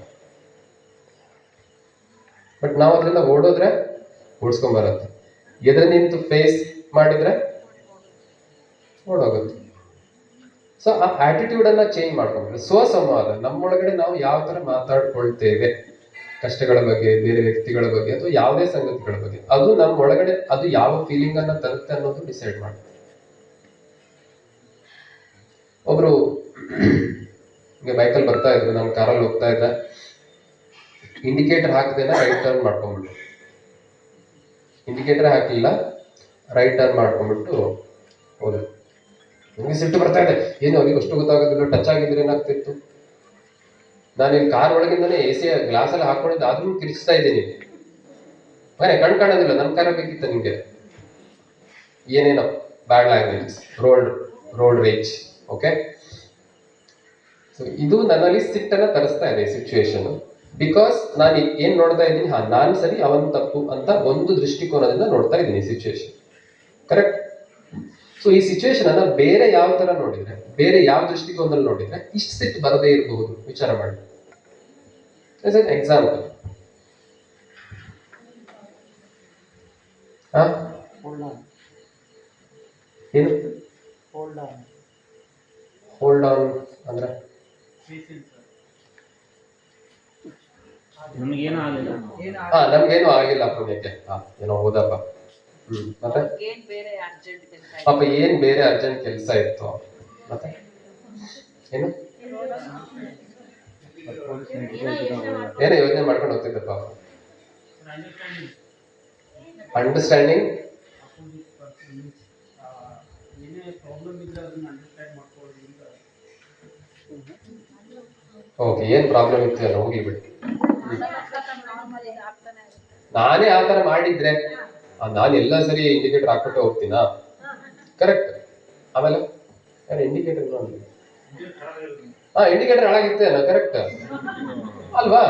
ಬಟ್ ನಾವು ಅದರಿಂದ ಓಡೋದ್ರೆ ಓಡಿಸ್ಕೊಂಡ್ ಬರುತ್ತೆ, ಎದುರು ನಿಂತು ಫೇಸ್ ಮಾಡಿದ್ರೆ ಓಡೋಗುತ್ತೆ. ಸೊ ಆ ಆಟಿಟ್ಯೂಡ್ ಅನ್ನ ಚೇಂಜ್ ಮಾಡ್ಕೊಂಡ್ರೆ ಸ್ವಸಂವಾದ, ನಮ್ಮೊಳಗಡೆ ನಾವು ಯಾವ ತರ ಮಾತಾಡ್ಕೊಳ್ತೇವೆ ಕಷ್ಟಗಳ ಬಗ್ಗೆ, ಬೇರೆ ವ್ಯಕ್ತಿಗಳ ಬಗ್ಗೆ ಅಥವಾ ಯಾವುದೇ ಸಂಗತಿಗಳ ಬಗ್ಗೆ, ಅದು ನಮ್ಮ ಒಳಗಡೆ ಅದು ಯಾವ ಫೀಲಿಂಗ್ ಅನ್ನ ತರುತ್ತೆ ಅನ್ನೋದು ಡಿಸೈಡ್ ಮಾಡುತ್ತೆ. ಒಬ್ರು ಹಿಂಗೆ ಬೈಕಲ್ಲಿ ಬರ್ತಾ ಇದ್ರು, ನಾನು ಕಾರಲ್ಲಿ ಹೋಗ್ತಾ ಇದ್ದೆ, ಇಂಡಿಕೇಟರ್ ಹಾಕದೇನ ರೈಟ್ ಟರ್ನ್ ಮಾಡ್ಕೊಂಡ್ಬಿಟ್ಟು, ಇಂಡಿಕೇಟರ್ ಹಾಕಲಿಲ್ಲ, ರೈಟ್ ಟರ್ನ್ ಮಾಡ್ಕೊಂಡ್ಬಿಟ್ಟು ಹೋದ್ರು. ನನಗೆ ಸಿಟ್ಟು ಬರ್ತಾ ಇದೆ, ಏನು ಅವ್ರಿಗೆ ಅಷ್ಟು ಗೊತ್ತಾಗೋದಿಲ್ಲ, ಟಚ್ ಆಗಿದ್ರೆ ಏನಾಗ್ತಿತ್ತು. ನಾನು ಇಲ್ಲಿ ಕಾರ್ ಒಳಗಿಂದಾನೆ AC ಗ್ಲಾಸ್ ಅಲ್ಲಿ ಹಾಕೊಂಡಿದ್ದೆ, ಆದ್ರೂ ಕಿರಿಸ್ತಾ ಇದ್ದೀನಿ. ಕಣ್ ಕಾಣೋದಿಲ್ಲ, ನನ್ನ ಕಾರ ಬೇಕಿತ್ತು ನಿಮ್ಗೆ. ಏನೇನೋ ಬ್ಯಾಡ್ ಲ್ಯಾಂಗ್ವೇಜ್, ರೋಡ್ ರೇಜ್. ಓಕೆ, ಸೊ ಇದು ನನ್ನಲ್ಲಿ ಸಿಟ್ಟನ್ನ ತರಿಸ್ತಾ ಇದೆ ಸಿಚುವೇಶನ್. ಬಿಕಾಸ್ ನಾನು ಏನ್ ನೋಡ್ತಾ ಇದ್ದೀನಿ, ನಾನ್ ಸರಿ ಅವನ್ ತಪ್ಪು ಅಂತ ಒಂದು ದೃಷ್ಟಿಕೋನದಿಂದ ನೋಡ್ತಾ ಇದ್ದೀನಿ ಸಿಚುವೇಶನ್. ಕರೆಕ್ಟ್? ಸೊ ಈ ಸಿಚುವೇಶನ್ ಅನ್ನ ಬೇರೆ ಯಾವ ತರ ನೋಡಿದ್ರೆ, ಬೇರೆ ಯಾವ ದೃಷ್ಟಿಕೋನದಲ್ಲಿ ನೋಡಿದ್ರೆ ಇಷ್ಟು ಸಿಟ್ಟು ಬರದೇ ಇರಬಹುದು. ವಿಚಾರ ಮಾಡಿ. ಆಸ್ ಎನ್ ಎಕ್ಸಾಂಪಲ್, ಏನು ಹೋಲ್ಡ್ ಆನ್ ಅಂದ್ರೆ ನಮಗೇನು ಆಗಿಲ್ಲ. ನಮ್ಗೇನು ಆಗಿಲ್ಲ ಪುಣ್ಯಕ್ಕೆ. ಏನೋ ಹೋದಪ್ಪ. ಮತ್ತೆ ಪಾಪ ಏನ್ ಬೇರೆ ಅರ್ಜೆಂಟ್ ಕೆಲಸ ಇತ್ತು. ಮತ್ತೆ ಏನು ಏನೋ ಯೋಚನೆ ಮಾಡ್ಕೊಂಡು ಹೋಗ್ತಿದ್ದ ಪಾಪ. ಅಂಡರ್ಸ್ಟ್ಯಾಂಡಿಂಗ್. ಓಕೆ, ಏನ್ ಪ್ರಾಬ್ಲಮ್ ಇತ್ತು ಅಲ್ಲ, ಹೋಗಿ ಬಿಡಿ. ನಾನೇ ಆ ತರ ಮಾಡಿದ್ರೆ ನಾನು ಎಲ್ಲ ಸರಿ ಇಂಡಿಕೇಟರ್ ಹಾಕ್ಬಿಟ್ಟು ಹೋಗ್ತೀನಾ? ಕರೆಕ್ಟ್. ಆಮೇಲೆ ಇಂಡಿಕೇಟರ್ ಇಂಡಿಕೇಟರ್ ಹಾಳಾಗಿತ್ತೇನ? ಕರೆಕ್ಟ್ ಅಲ್ವಾ?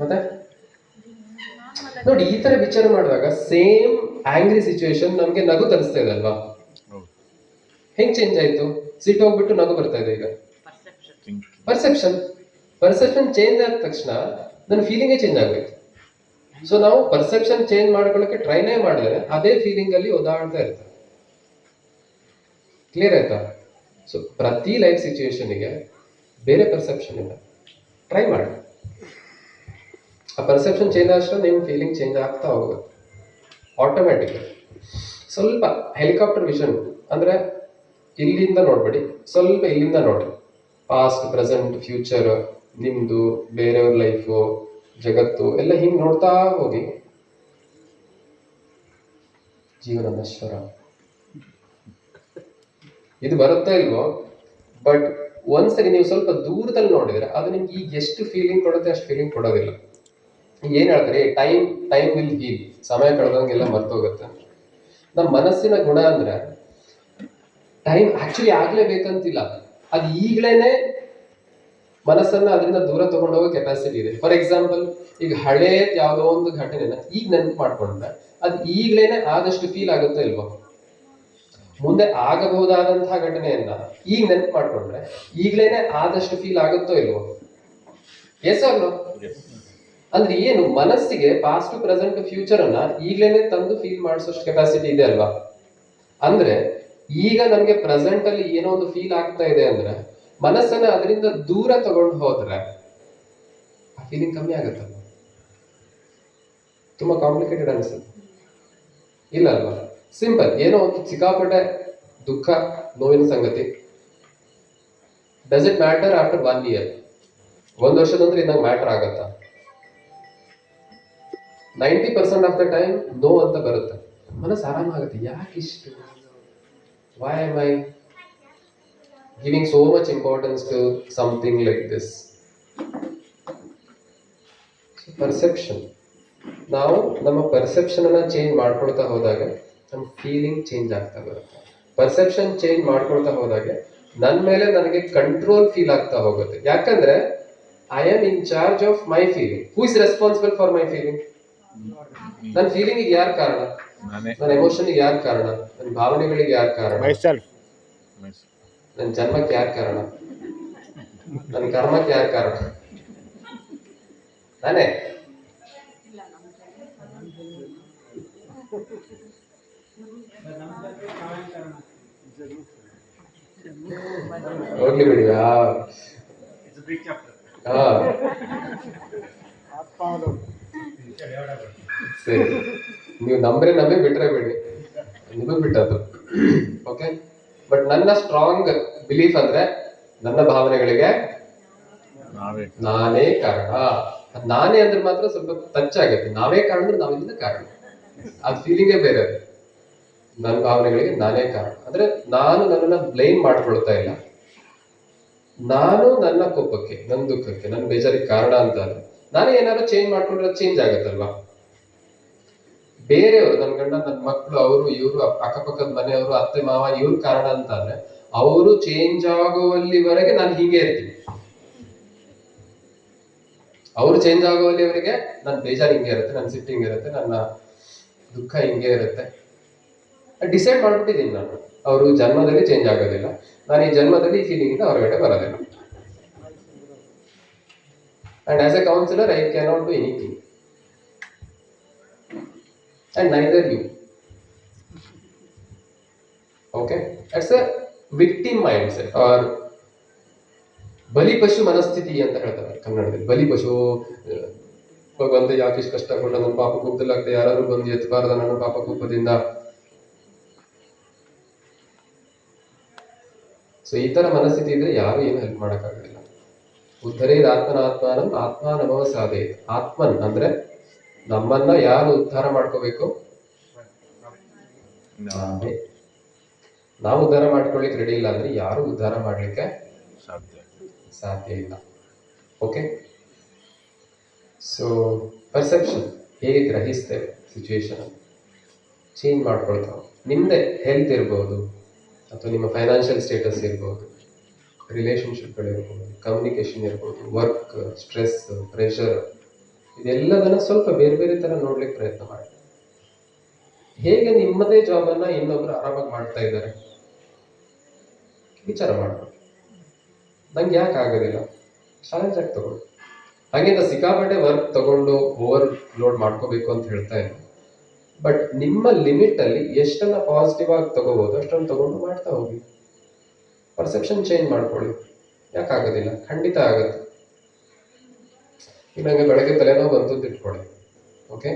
ಮತ್ತೆ ನೋಡಿ, ಈ ತರ ವಿಚಾರ ಮಾಡುವಾಗ ಸೇಮ್ ಆಂಗ್ರಿ ಸಿಚುವೇಶನ್ ನಮ್ಗೆ ನಗು ತರಿಸ್ತಾ ಇದೆ ಅಲ್ವಾ? ಹೆಂಗ್ ಚೇಂಜ್ ಆಯ್ತು? ಸಿಟ್ಟು ಹೋಗ್ಬಿಟ್ಟು ನಗು ಬರ್ತಾ ಇದೆ. ಈಗ ಪರ್ಸೆಪ್ಷನ್ ಚೇಂಜ್ ಆದ ತಕ್ಷಣ ನನ್ನ ಫೀಲಿಂಗೇ ಚೇಂಜ್ ಆಗ್ಬೇಕು. ಸೊ ನಾವು ಪರ್ಸೆಪ್ಷನ್ ಚೇಂಜ್ ಮಾಡ್ಕೊಳ್ಳೋಕೆ ಟ್ರೈನೇ ಮಾಡಿದ್ರೆ ಅದೇ ಫೀಲಿಂಗ್ ಅಲ್ಲಿ ಓದಾಡ್ತಾ ಇರ್ತಾರೆ. ಕ್ಲಿಯರ್ ಆಯ್ತಾ? ಸೊ ಪ್ರತಿ ಲೈಫ್ ಸಿಚುವೇಶನ್ಗೆ ಬೇರೆ ಪರ್ಸೆಪ್ಷನ್ ಇದೆ, ಟ್ರೈ ಮಾಡಿ. ಆ ಪರ್ಸೆಪ್ಷನ್ ಚೇಂಜ್ ಆದಷ್ಟು ನಿಮ್ಮ ಫೀಲಿಂಗ್ ಚೇಂಜ್ ಆಗ್ತಾ ಹೋಗುತ್ತೆ ಆಟೋಮ್ಯಾಟಿಕ್. ಸ್ವಲ್ಪ ಹೆಲಿಕಾಪ್ಟರ್ ವಿಷನ್ ಅಂದ್ರೆ ಇಲ್ಲಿಂದ ನೋಡ್ಬೇಡಿ, ಸ್ವಲ್ಪ ಇಲ್ಲಿಂದ ನೋಡಿ. ಪಾಸ್ಟ್, ಪ್ರೆಸೆಂಟ್, ಫ್ಯೂಚರ್, ನಿಮ್ದು, ಬೇರೆಯವ್ರ ಲೈಫು, ಜಗತ್ತು ಎಲ್ಲ ಹಿಂಗ್ ನೋಡ್ತಾ ಹೋಗಿ. ಜೀವನ ನಶ್ವರ, ಇದು ಬರುತ್ತಾ ಇಲ್ವೋ? ಬಟ್ ಒಂದ್ಸರಿ ನೀವು ಸ್ವಲ್ಪ ದೂರದಲ್ಲಿ ನೋಡಿದ್ರೆ ಅದು ನಿಮ್ಗೆ ಈಗ ಎಷ್ಟು ಫೀಲಿಂಗ್ ಕೊಡುತ್ತೆ ಅಷ್ಟು ಫೀಲಿಂಗ್ ಕೊಡೋದಿಲ್ಲ. ಏನ್ ಹೇಳ್ತಾರೆ, ಟೈಮ್ ವಿಲ್ ಹೀಲ್, ಸಮಯ ಕಳೆದಂಗೆಲ್ಲ ಮರ್ತೋಗುತ್ತೆ. ನಮ್ಮ ಮನಸ್ಸಿನ ಗುಣ ಅಂದ್ರೆ ಟೈಮ್ ಆಕ್ಚುಲಿ ಆಗ್ಲೇಬೇಕಂತಿಲ್ಲ, ಅದು ಈಗ್ಲೇನೆ ಮನಸ್ಸನ್ನ ಅದರಿಂದ ದೂರ ತಗೊಂಡೋಗೋ ಕೆಪಾಸಿಟಿ ಇದೆ. ಫಾರ್ ಎಕ್ಸಾಂಪಲ್, ಈಗ ಹಳೇ ಯಾವುದೋ ಒಂದು ಘಟನೆನ ಈಗ ನೆನಪು ಮಾಡ್ಕೊಂಡ್ರೆ ಅದು ಈಗ್ಲೇನೆ ಆದಷ್ಟು ಫೀಲ್ ಆಗುತ್ತೋ ಇಲ್ವೋ? ಮುಂದೆ ಆಗಬಹುದಾದಂತಹ ಘಟನೆಯನ್ನ ಈಗ ನೆನಪು ಮಾಡ್ಕೊಂಡ್ರೆ ಈಗ್ಲೇನೆ ಆದಷ್ಟು ಫೀಲ್ ಆಗುತ್ತೋ ಇಲ್ವೋ? Yes or no? ಅಂದ್ರೆ ಏನು, ಮನಸ್ಸಿಗೆ ಪಾಸ್ಟ್ ಪ್ರೆಸೆಂಟ್ ಫ್ಯೂಚರ್ ಅನ್ನ ಈಗ್ಲೇನೆ ತಂದು ಫೀಲ್ ಮಾಡಿಸೋಷ್ಟು ಕೆಪಾಸಿಟಿ ಇದೆ ಅಲ್ವಾ? ಅಂದ್ರೆ ಈಗ ನಮ್ಗೆ ಪ್ರೆಸೆಂಟ್ ಅಲ್ಲಿ ಏನೋ ಒಂದು ಫೀಲ್ ಆಗ್ತಾ ಇದೆ ಅಂದ್ರೆ ಮನಸ್ಸನ್ನ ಅದರಿಂದ ದೂರ ತಗೊಂಡು ಹೋದ್ರೆ ಆ ಫೀಲಿಂಗ್ ಕಮ್ಮಿ ಆಗುತ್ತಲ್ಲ. ತುಂಬಾ ಕಾಂಪ್ಲಿಕೇಟೆಡ್ ಅನ್ಸುತ್ತೆ, ಇಲ್ಲ ಅಲ್ವಾ? ಸಿಂಪಲ್, ಏನೋ ಒಂದು ಸಿಕ್ಕಾಪಟ್ಟೆ ದುಃಖ ನೋವಿನ ಸಂಗತಿ. Does it matter after 1 year? 1 ವರ್ಷದ ನಂತರ ಇದ್ದಾಗ ಮ್ಯಾಟರ್ ಆಗತ್ತಾ? 90% ಆಫ್ ದ ಟೈಮ್ ನೋ ಅಂತ ಬರುತ್ತೆ, ಮನಸ್ಸು ಆರಾಮಾಗುತ್ತೆ. ಯಾಕಿಷ್ಟು? Why am I giving so much importance to something like this? Perception. ನಾವು ನಮ್ಮ ಪರ್ಸೆಪ್ಷನ್ ಅನ್ನ ಚೇಂಜ್ ಮಾಡ್ಕೊಳ್ತಾ ಹೋದಾಗ ನಮ್ಮ ಫೀಲಿಂಗ್ ಚೇಂಜ್ ಆಗ್ತಾ ಬರುತ್ತೆ. ಪರ್ಸೆಪ್ಷನ್ ಚೇಂಜ್ ಮಾಡ್ಕೊಳ್ತಾ ಹೋದಾಗ ನನ್ನ ಮೇಲೆ ನನಗೆ ಕಂಟ್ರೋಲ್ ಫೀಲ್ ಆಗ್ತಾ ಹೋಗುತ್ತೆ. ಯಾಕಂದ್ರೆ I am in charge of my feeling. Who is responsible for my feeling? ನನ್ನ ಫೀಲಿಂಗ್ ಯಾರು ಕಾರಣ? ನನ್ನ ಎಮೋಷನ್ ಯಾರು ಕಾರಣ? ನನ್ನ ಭಾವನೆಗಳಿಗೆ ಯಾರು ಕಾರಣ? myself. ನನ್ನ ಜನ್ಮಕ್ಕೆ ಯಾರು ಕಾರಣ? ನನ್ನ ಕರ್ಮಕ್ಕೆ ಯಾರು ಕಾರಣ? ನಾನೇ. ಹೋಗ್ಲಿ ಬಿಡಿ. It's a big chapter. ಹಾ ಸರಿ, ನೀವು ನಂಬಿ ಬಿಟ್ರೆ ಬಿಡಿ, ನಿಮಗ್ ಬಿಟ್ಟದ್ದು. ಓಕೆ, ಬಟ್ ನನ್ನ ಸ್ಟ್ರಾಂಗ್ ಬಿಲೀಫ್ ಅಂದ್ರೆ ನನ್ನ ಭಾವನೆಗಳಿಗೆ ನಾನೇ ಕಾರಣ. ಅದ್ ನಾನೇ ಅಂದ್ರೆ ಮಾತ್ರ ಸ್ವಲ್ಪ ಟಚ್ ಆಗುತ್ತೆ. ನಾವೇ ಕಾರಣ ಅಂದ್ರೆ ನಾವಿಂದ ಕಾರಣ, ಅದ್ ಫೀಲಿಂಗೇ ಬೇರೆ. ಅದು ನನ್ನ ಭಾವನೆಗಳಿಗೆ ನಾನೇ ಕಾರಣ ಅಂದ್ರೆ ನಾನು ನನ್ನನ್ನ ಬ್ಲೇಮ್ ಮಾಡ್ಕೊಳ್ತಾ ಇಲ್ಲ. ನಾನು ನನ್ನ ಕೋಪಕ್ಕೆ, ನನ್ನ ದುಃಖಕ್ಕೆ, ನನ್ನ ಬೇಜಾರಿಗೆ ಕಾರಣ ಅಂತ ಆದ್ರೆ ನಾನೇ ಏನಾದ್ರು ಚೇಂಜ್ ಮಾಡ್ಕೊಂಡ್ರೆ ಚೇಂಜ್ ಆಗತ್ತಲ್ವಾ? ಬೇರೆಯವರು, ನನ್ನ ಗಂಡ, ನನ್ನ ಮಕ್ಕಳು, ಅವರು ಇವರು, ಅಕ್ಕಪಕ್ಕದ ಮನೆಯವರು, ಅತ್ತೆ ಮಾವ, ಇವ್ರ ಕಾರಣ ಅಂತ ಅಂದ್ರೆ ಅವರು ಚೇಂಜ್ ಆಗುವಲ್ಲಿವರೆಗೆ ನಾನು ಹೀಗೆ ಇರ್ತೀನಿ. ಅವ್ರು ಚೇಂಜ್ ಆಗುವಲ್ಲಿವರೆಗೆ ನನ್ನ ಬೇಜಾರು ಹಿಂಗೆ ಇರುತ್ತೆ, ನನ್ನ ಸಿಟ್ಟು ಹಿಂಗೆ ಇರುತ್ತೆ, ನನ್ನ ದುಃಖ ಹಿಂಗೆ ಇರುತ್ತೆ. ಡಿಸೈಡ್ ಮಾಡ್ಬಿಟ್ಟಿದ್ದೀನಿ ನಾನು, ಅವರು ಜನ್ಮದಲ್ಲಿ ಚೇಂಜ್ ಆಗೋದಿಲ್ಲ, ನಾನು ಈ ಜನ್ಮದಲ್ಲಿ ಈ ಫೀಲಿಂಗ್ ಇಂದ ಹೊರಗಡೆ ಬರೋದಿಲ್ಲ. And as a counsellor I cannot do anything, and neither you. Okay, it's a victim mind set or ಬಲಿಪಶು ಮನಸ್ಥಿತಿ ಅಂತ ಹೇಳ್ತಾರೆ ಕನ್ನಡದಲ್ಲಿ. ಬಲಿಪಶು, ಭಗವಂತ ಯಾಕೆ ಇಷ್ಟು ಕಷ್ಟ ಕೊಟ್ಟ, ನನ್ನ ಪಾಪ ಕೂಪದಲ್ಲಾಗದೆ ಯಾರು ಬಂದು ಎತ್ತಬಾರ್ದ ನನ್ನ ಪಾಪ ಕೂಪದಿಂದ. ಸೊ ಈ ತರ ಮನಸ್ಥಿತಿ ಇದ್ರೆ ಯಾರು ಏನು ಹೆಲ್ಪ್ ಮಾಡಕ್ಕಾಗೋದಿಲ್ಲ. ಉದ್ಧರೇದ್ ಆತ್ಮನಾತ್ಮಾನಂ ಆತ್ಮಾನಭವ ಸಾಧೇತ್. ಆತ್ಮನ್ ಅಂದ್ರೆ ನಮ್ಮನ್ನ ಯಾರು ಉದ್ಧಾರ ಮಾಡ್ಕೋಬೇಕು? ನಾವು ಉದ್ಧಾರ ಮಾಡ್ಕೊಳ್ಳಿಕ್ಕೆ ರೆಡಿ ಇಲ್ಲ ಅಂದ್ರೆ ಯಾರು ಉದ್ಧಾರ ಮಾಡ್ಲಿಕ್ಕೆ ಸಾಧ್ಯ ಇಲ್ಲ. ಓಕೆ, ಸೊ ಪರ್ಸೆಪ್ಷನ್ ಹೇಗೆ ಗ್ರಹಿಸ್ತೇವೆ ಸಿಚುವೇಶನ್ ಚೇಂಜ್ ಮಾಡ್ಕೊಳ್ತಾವೆ. ನಿಮ್ದೆ ಹೆಲ್ತ್ ಇರ್ಬೋದು, ಅಥವಾ ನಿಮ್ಮ ಫೈನಾನ್ಷಿಯಲ್ ಸ್ಟೇಟಸ್ ಇರ್ಬೋದು, ರಿಲೇಶನ್ಶಿಪ್ಗಳಿರ್ಬೋದು, ಕಮ್ಯುನಿಕೇಶನ್ ಇರ್ಬೋದು, ವರ್ಕ್, ಸ್ಟ್ರೆಸ್, ಪ್ರೆಷರ್, ಇದೆಲ್ಲದನ್ನ ಸ್ವಲ್ಪ ಬೇರೆ ಬೇರೆ ತರ ನೋಡ್ಲಿಕ್ಕೆ ಪ್ರಯತ್ನ ಮಾಡಿ. ಹೇಗೆ ನಿಮ್ಮದೇ ಜಾಬ್ ಅನ್ನ ಇನ್ನೊಬ್ರು ಆರಾಮಾಗಿ ಮಾಡ್ತಾ ಇದ್ದಾರೆ ವಿಚಾರ ಮಾಡ್ಬೋದು. ನಂಗೆ ಯಾಕೆ ಆಗೋದಿಲ್ಲ? ಚಾಲೆಂಜ್ ಆಗಿ ತಗೊಳ್ಳಿ. ಹಾಗೆಂತ ಸಿಕ್ಕಾಪಟ್ಟೆ ವರ್ಕ್ ತಗೊಂಡು ಓವರ್ ಲೋಡ್ ಮಾಡ್ಕೋಬೇಕು ಅಂತ ಹೇಳ್ತಾ ಇಲ್ಲ, ಬಟ್ ನಿಮ್ಮ ಲಿಮಿಟ್ ಅಲ್ಲಿ ಎಷ್ಟನ್ನ ಪಾಸಿಟಿವ್ ಆಗಿ ತಗೋಬಹುದು ಅಷ್ಟನ್ನು ತಗೊಂಡು ಮಾಡ್ತಾ ಹೋಗಿ. ಪರ್ಸೆಪ್ಷನ್ ಚೇಂಜ್ ಮಾಡ್ಕೊಳ್ಳಿ. ಯಾಕಾಗೋದಿಲ್ಲ? ಖಂಡಿತ ಆಗುತ್ತೆ. ಈಗ ನಂಗೆ ಬೆಳಗ್ಗೆ ತಲೆನೋವು ಬಂತು ಅಂತ ಇಟ್ಕೊಳ್ಳಿ. ಓಕೆ,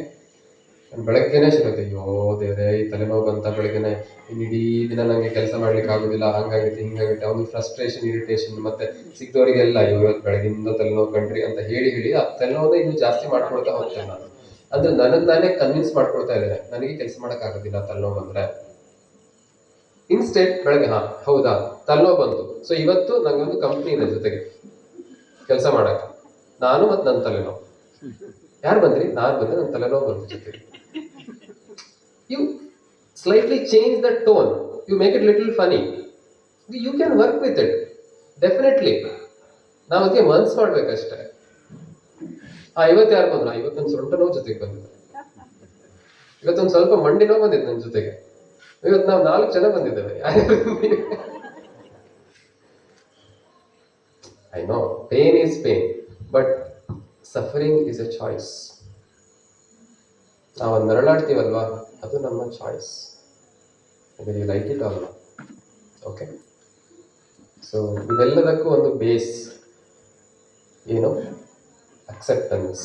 ನಾನು ಬೆಳಗ್ಗೆನೆ ಶುರುತ್ತೆ, ಅಯ್ಯೋ ದೇವ್ರೆ ಈ ತಲೆನೋವು ಬಂತ ಬೆಳಗ್ಗೆನೆ, ಇನ್ನು ಇಡೀ ದಿನ ನಂಗೆ ಕೆಲಸ ಮಾಡ್ಲಿಕ್ಕೆ ಆಗುದಿಲ್ಲ, ಹಂಗಾಗುತ್ತೆ ಹಿಂಗಾಗುತ್ತೆ, ಒಂದು ಫ್ರಸ್ಟ್ರೇಷನ್, ಇರಿಟೇಷನ್, ಮತ್ತೆ ಸಿಕ್ದವರಿಗೆಲ್ಲ ಅಯ್ಯೋ ಇವತ್ತು ಬೆಳಗಿಂದ ತಲೆನೋವು ಕಂಡ್ರಿ ಅಂತ ಹೇಳಿ ಆ ತಲೆನೋವನ್ನ ಇನ್ನೂ ಜಾಸ್ತಿ ಮಾಡ್ಕೊಳ್ತಾ ಹೋಗ್ತೇನೆ ನಾನು. ಅಂದ್ರೆ ನನಗ್ ನಾನೇ ಕನ್ವಿನ್ಸ್ ಮಾಡ್ಕೊಳ್ತಾ ಇದ್ದೇನೆ ನನಗೆ ಕೆಲಸ ಮಾಡಕ್ ಆಗೋದಿಲ್ಲ ತಲೆನೋವು ಬಂದ್ರೆ. ಇನ್ಸ್ಟೆಂಟ್ ಬೆಳಗ್ಗೆ ಹೌದಾ ತಲೆನೋವು ಬಂತು, ಸೊ ಇವತ್ತು ನಂಗೊಂದು ಕಂಪ್ನಿ ಇದೆ ಜೊತೆಗೆ ಕೆಲಸ ಮಾಡಕ್ಕೆ, ನಾನು ಮತ್ತೆ ನನ್ನ ತಲೆನೋವು. ಯಾರು ಬಂದ್ರಿ? ನಾನು ಬಂದ್ರೆ ನನ್ನ ತಲೆನೋವು ಬಂತು ಜೊತೆಗೆ. ಇವು slightly change the tone, you make it little funny, you can work with it definitely. ನಾವು ಅದಕ್ಕೆ ಮನ್ಸು ಮಾಡ್ಬೇಕಷ್ಟೇ. ಇವತ್ತು ಯಾರು ಬಂದ್ರು? ಇವತ್ತೊಂದು ಸೊಂಟ ನೋವು ಜೊತೆಗೆ ಬಂದಿದೆ, ಇವತ್ತೊಂದು ಸ್ವಲ್ಪ ಮಂಡಿ ನೋವು ಬಂದಿದೆ ನನ್ನ ಜೊತೆಗೆ, ಇವತ್ತು ನಾವು 4 ಜನ ಬಂದಿದ್ದೇವೆ. I know pain is pain, but suffering is a choice. ನಾವು ನರಳಾಡ್ತೀವಲ್ವಾ, ಅದು ನಮ್ಮ choice, you like it or not. Okay, so ಇದೆಲ್ಲದಕ್ಕೂ ಒಂದು ಬೇಸ್ ಏನು? ಅಕ್ಸೆಪ್ಟೆನ್ಸ್,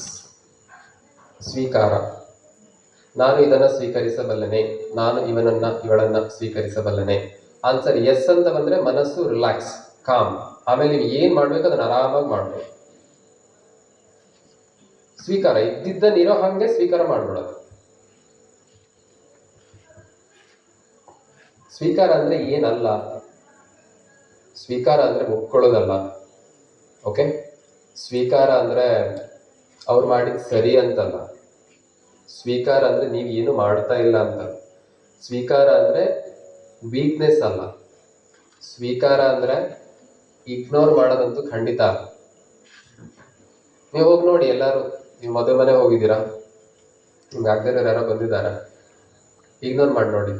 ಸ್ವೀಕಾರ. ನಾನು ಇದನ್ನ ಸ್ವೀಕರಿಸಬಲ್ಲನೆ, ನಾನು ಇವಳನ್ನ ಸ್ವೀಕರಿಸಬಲ್ಲನೆ. ಆನ್ಸರ್ ಎಸ್ ಅಂತ ಬಂದ್ರೆ ಮನಸ್ಸು ರಿಲ್ಯಾಕ್ಸ್, ಕಾಮ್. ಆಮೇಲೆ ನೀವು ಏನ್ ಮಾಡ್ಬೇಕು ಅದನ್ನ ಆರಾಮಾಗಿ ಮಾಡ್ಬೋದು. ಸ್ವೀಕಾರ ಇದ್ದಿದ್ದನ್ನಿರೋ ಹಂಗೆ ಸ್ವೀಕಾರ ಮಾಡ್ಬಿಡೋದು. ಸ್ವೀಕಾರ ಅಂದ್ರೆ ಏನಲ್ಲ, ಸ್ವೀಕಾರ ಅಂದ್ರೆ ಒಪ್ಕೊಳ್ಳೋದಲ್ಲ. ಓಕೆ, ಸ್ವೀಕಾರ ಅಂದ್ರೆ ಅವ್ರು ಮಾಡಿದ್ ಸರಿ ಅಂತಲ್ಲ, ಸ್ವೀಕಾರ ಅಂದ್ರೆ ನೀವು ಏನು ಮಾಡ್ತಾ ಇಲ್ಲ ಅಂತ. ಸ್ವೀಕಾರ ಅಂದ್ರೆ ವೀಕ್ನೆಸ್ ಅಲ್ಲ, ಸ್ವೀಕಾರ ಅಂದ್ರೆ ಇಗ್ನೋರ್ ಮಾಡೋದಂತೂ ಖಂಡಿತ ಅಲ್ಲ. ನೀವು ಹೋಗಿ ನೋಡಿ, ಎಲ್ಲಾರು ನೀವು ಮದುವೆ ಮನೆ ಹೋಗಿದ್ದೀರಾ, ನಿಮ್ಗೆ ಆಗದೇ ಯಾರೋ ಬಂದಿದ್ದಾರ, ಇಗ್ನೋರ್ ಮಾಡಿ ನೋಡಿ.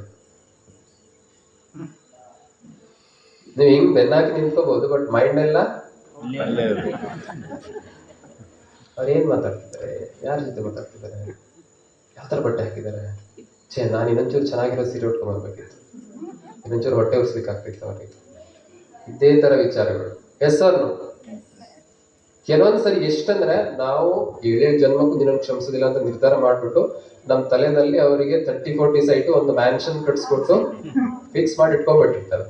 ನೀವು ಹಿಂಗ್ ಬೆನ್ನಾಕಿ ನಿಂತ್ಕೋಬಹುದು, ಬಟ್ ಮೈಂಡ್ ಎಲ್ಲ ಅವ್ರು ಏನ್ ಮಾತಾಡ್ತಿದ್ದಾರೆ, ಯಾರ ಜೊತೆ ಮಾತಾಡ್ತಿದ್ದಾರೆ, ಯಾವ ತರ ಬಟ್ಟೆ ಹಾಕಿದ್ದಾರೆ, ನಾನು ಇನ್ನೊಂಚೂರು ಚೆನ್ನಾಗಿರೋ ಸೀರೆ ಉಟ್ಕೊಂಡ್ಬರ್ಬೇಕಿತ್ತು, ಇನ್ನೊಂಚೂರು ಹೊಟ್ಟೆ ಉರ್ಸ್ಲಿಕ್ಕಾಗ್ತಿತ್ತು ಅವ್ರಿಗೆ. ಇದೇ ತರ ವಿಚಾರಗಳು. Yes or no? ಕೆಲವೊಂದ್ಸರಿ ಎಷ್ಟಂದ್ರೆ ನಾವು 7 ಜನ್ಮಕ್ಕೂ ನಿನ್ನ ಕ್ಷಮಿಸೋದಿಲ್ಲ ಅಂತ ನಿರ್ಧಾರ ಮಾಡ್ಬಿಟ್ಟು ನಮ್ಮ ತಲೆನಲ್ಲಿ ಅವರಿಗೆ 30-40 ಸೈಟು ಒಂದು ಮ್ಯಾನ್ಷನ್ ಕಟ್ಸ್ಕೊಟ್ಟು ಫಿಕ್ಸ್ ಮಾಡಿ ಇಟ್ಕೊಂಡ್ಬಿಟ್ಟಿರ್ತಾರೆ.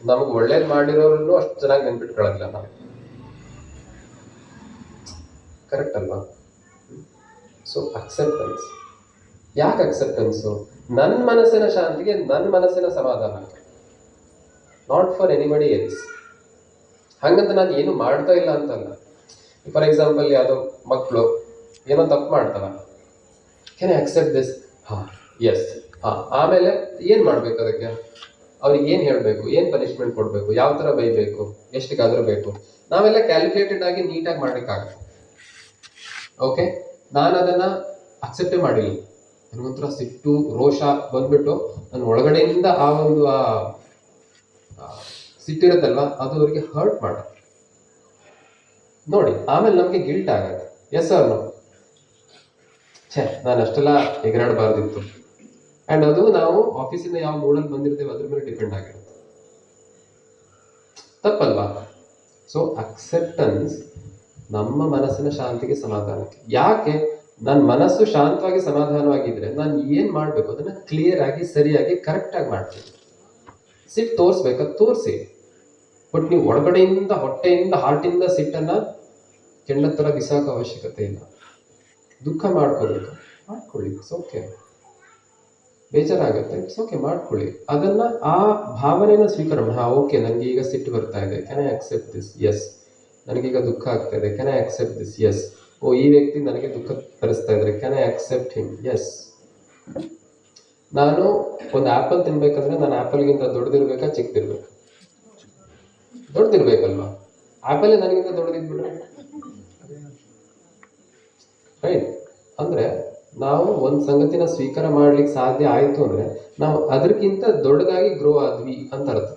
ನಮ್ಗೆ ಒಳ್ಳೇದ್ ಮಾಡಿರೋರನ್ನು ಅಷ್ಟು ಚೆನ್ನಾಗಿ ನೆನ್ಪಿಟ್ಕೊಳ್ಳೋದಿಲ್ಲ ನಾವು. ಕರೆಕ್ಟ್ ಅಲ್ವಾ? So acceptance. ಯಾಕೆ ಅಕ್ಸೆಪ್ಟೆನ್ಸು? ನನ್ನ ಮನಸ್ಸಿನ ಶಾಂತಿಗೆ, ನನ್ನ ಮನಸ್ಸಿನ ಸಮಾಧಾನಕ್ಕೆ, ನಾಟ್ ಫಾರ್ ಎನಿಬಡಿ ಎಲ್ಸ್. ಹಂಗಂತ ನಾನು ಏನು ಮಾಡ್ತಾ ಇಲ್ಲ ಅಂತಲ್ಲ. ಫಾರ್ ಎಕ್ಸಾಂಪಲ್, ಯಾವುದೋ ಮಕ್ಕಳು ಏನೋ ತಪ್ಪು ಮಾಡ್ತಾವ, can I accept this? Yes. ಆಮೇಲೆ ಏನ್ ಮಾಡ್ಬೇಕು ಅದಕ್ಕೆ? ಅವ್ರಿಗೆ ಏನ್ ಹೇಳ್ಬೇಕು, ಏನ್ ಪನಿಷ್ಮೆಂಟ್ ಕೊಡ್ಬೇಕು, ಯಾವ ತರ ಬೈಬೇಕು, ಎಷ್ಟಕ್ಕಾದ್ರೂ ಬೇಕು, ನಾವೆಲ್ಲ ಕ್ಯಾಲ್ಕುಲೇಟೆಡ್ ಆಗಿ ನೀಟಾಗಿ ಮಾಡ್ಲಿಕ್ಕಾಗತ್ತೆ. ಓಕೆ, ನಾನು ಅದನ್ನ ಅಕ್ಸೆಪ್ಟೇ ಮಾಡಿಲ್ಲ. ನನಗೊಂಥರ ಸಿಟ್ಟು, ರೋಷ ಬಂದ್ಬಿಟ್ಟು ನನ್ನ ಒಳಗಡೆಯಿಂದ ಆ ಒಂದು ಸಿಟ್ಟಿರುತ್ತಲ್ವಾ, ಅದು ಅವರಿಗೆ ಹರ್ಟ್ ಮಾಡುತ್ತೆ ನೋಡಿ. ಆಮೇಲೆ ನಮ್ಗೆ ಗಿಲ್ಟ್ ಆಗತ್ತೆ. Yes or no? ನಾನು ಅಷ್ಟೆಲ್ಲ ಎಗರಾಡಬಾರ್ದಿತ್ತು. ಅಂಡ್ ಅದು ನಾವು ಆಫೀಸಿಂದ ಯಾವ ಮೂಡಲ್ಲಿ ಬಂದಿರ್ತೇವೆ ಅದ್ರ ಮೇಲೆ ಡಿಪೆಂಡ್ ಆಗಿರುತ್ತೆ. ತಪ್ಪಲ್ವಾ? ಸೊ ಅಕ್ಸೆಪ್ಟೆನ್ಸ್ ನಮ್ಮ ಮನಸ್ಸಿನ ಶಾಂತಿಗೆ, ಸಮಾಧಾನಕ್ಕೆ. ಯಾಕೆ? ನನ್ನ ಮನಸ್ಸು ಶಾಂತವಾಗಿ ಸಮಾಧಾನವಾಗಿದ್ರೆ ನಾನು ಏನ್ ಮಾಡ್ಬೇಕು ಅದನ್ನ ಕ್ಲಿಯರ್ ಆಗಿ, ಸರಿಯಾಗಿ, ಕರೆಕ್ಟ್ ಆಗಿ ಮಾಡ್ತೀನಿ. ಸಿಟ್ಟು ತೋರಿಸ್ಬೇಕಾದ ತೋರಿಸಿ, ಬಟ್ ನೀವು ಒಳಗಡೆಯಿಂದ, ಹೊಟ್ಟೆಯಿಂದ, ಹಾರ್ಟಿಂದ ಸಿಟ್ಟನ್ನ ಕೆಂಡ ತರ ಬಿಸಾಕೋ ಅವಶ್ಯಕತೆ ಇಲ್ಲ. ದುಃಖ ಮಾಡ್ಕೋಬೇಕು, ಮಾಡ್ಕೊಳ್ಳಿ, ಇಟ್ಸ್ ಓಕೆ. ಬೇಜಾರಾಗುತ್ತೆ, ಇಟ್ಸ್ ಓಕೆ, ಮಾಡ್ಕೊಳ್ಳಿ. ಅದನ್ನ, ಆ ಭಾವನೆನ ಸ್ವೀಕಾರ ಮಾಡಿ. ಓಕೆ, ನನಗೆ ಈಗ ಸಿಟ್ಟು ಬರ್ತಾ ಇದೆ, can I accept this? Yes. ನನಗೀಗ ದುಃಖ ಆಗ್ತಾ ಇದೆ, can I accept this? Yes. ಈ ವ್ಯಕ್ತಿ ನನಗೆ ದುಃಖ ತರಿಸ್ತಾ ಇದ್ರೆ, can I accept him? Yes. ನಾನು ಒಂದು ಆಪಲ್ ತಿನ್ಬೇಕಂದ್ರೆ ನಾನು ಆಪಲ್ಗಿಂತ ದೊಡ್ಡದಿರ್ಬೇಕಾ, ಚಿಕ್ಕದಿರ್ಬೇಕಾ? ದೊಡ್ಡದಿರ್ಬೇಕಲ್ವಾ? ಆಪಲ್ ನನಗಿಂತ ದೊಡ್ಡದಿದ್ಬಿಟ್ರೆ ರೈಟ್. ಅಂದ್ರೆ ನಾವು ಒಂದ್ ಸಂಗತಿನ ಸ್ವೀಕಾರ ಮಾಡ್ಲಿಕ್ಕೆ ಸಾಧ್ಯ ಆಯ್ತು ಅಂದ್ರೆ ನಾವು ಅದಕ್ಕಿಂತ ದೊಡ್ಡದಾಗಿ ಗ್ರೋ ಆದ್ವಿ ಅಂತ ಅರ್ಥ.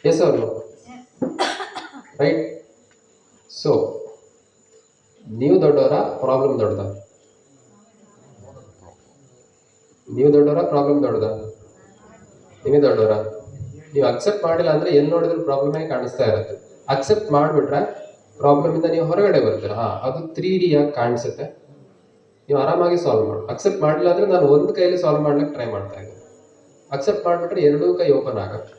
ಎಸ್ ಅವ್ರು ರೈಟ್. ಸೊ ನೀವು ದೊಡ್ಡವರ, ಪ್ರಾಬ್ಲಮ್ ದೊಡ್ಡದ? ನೀವು ದೊಡ್ಡವರ, ಪ್ರಾಬ್ಲಮ್ ದೊಡ್ಡದ? ನೀವೇ ದೊಡ್ಡವರ. ನೀವು ಅಕ್ಸೆಪ್ಟ್ ಮಾಡಿಲ್ಲ ಅಂದ್ರೆ ಎಲ್ಲಿ ನೋಡಿದ್ರು ಪ್ರಾಬ್ಲಮ್ ಕಾಣಿಸ್ತಾ ಇರುತ್ತೆ. ಅಕ್ಸೆಪ್ಟ್ ಮಾಡ್ಬಿಟ್ರೆ ಪ್ರಾಬ್ಲಮ್ ಇಂದ ನೀವು ಹೊರಗಡೆ ಬರ್ತೀರ. ಅದು 3D ಆಗಿ ಕಾಣಿಸುತ್ತೆ, ನೀವು ಆರಾಮಾಗಿ ಸಾಲ್ವ್ ಮಾಡಿ. ಅಕ್ಸೆಪ್ಟ್ ಮಾಡಿಲ್ಲ ಅಂದ್ರೆ ನಾನು ಒಂದು ಕೈಯಲ್ಲಿ ಸಾಲ್ವ್ ಮಾಡ್ಲಿಕ್ಕೆ ಟ್ರೈ ಮಾಡ್ತಾ ಇದ್ದೀನಿ. ಅಕ್ಸೆಪ್ಟ್ ಮಾಡ್ಬಿಟ್ರೆ ಎರಡೂ ಕೈ ಓಪನ್ ಆಗತ್ತೆ.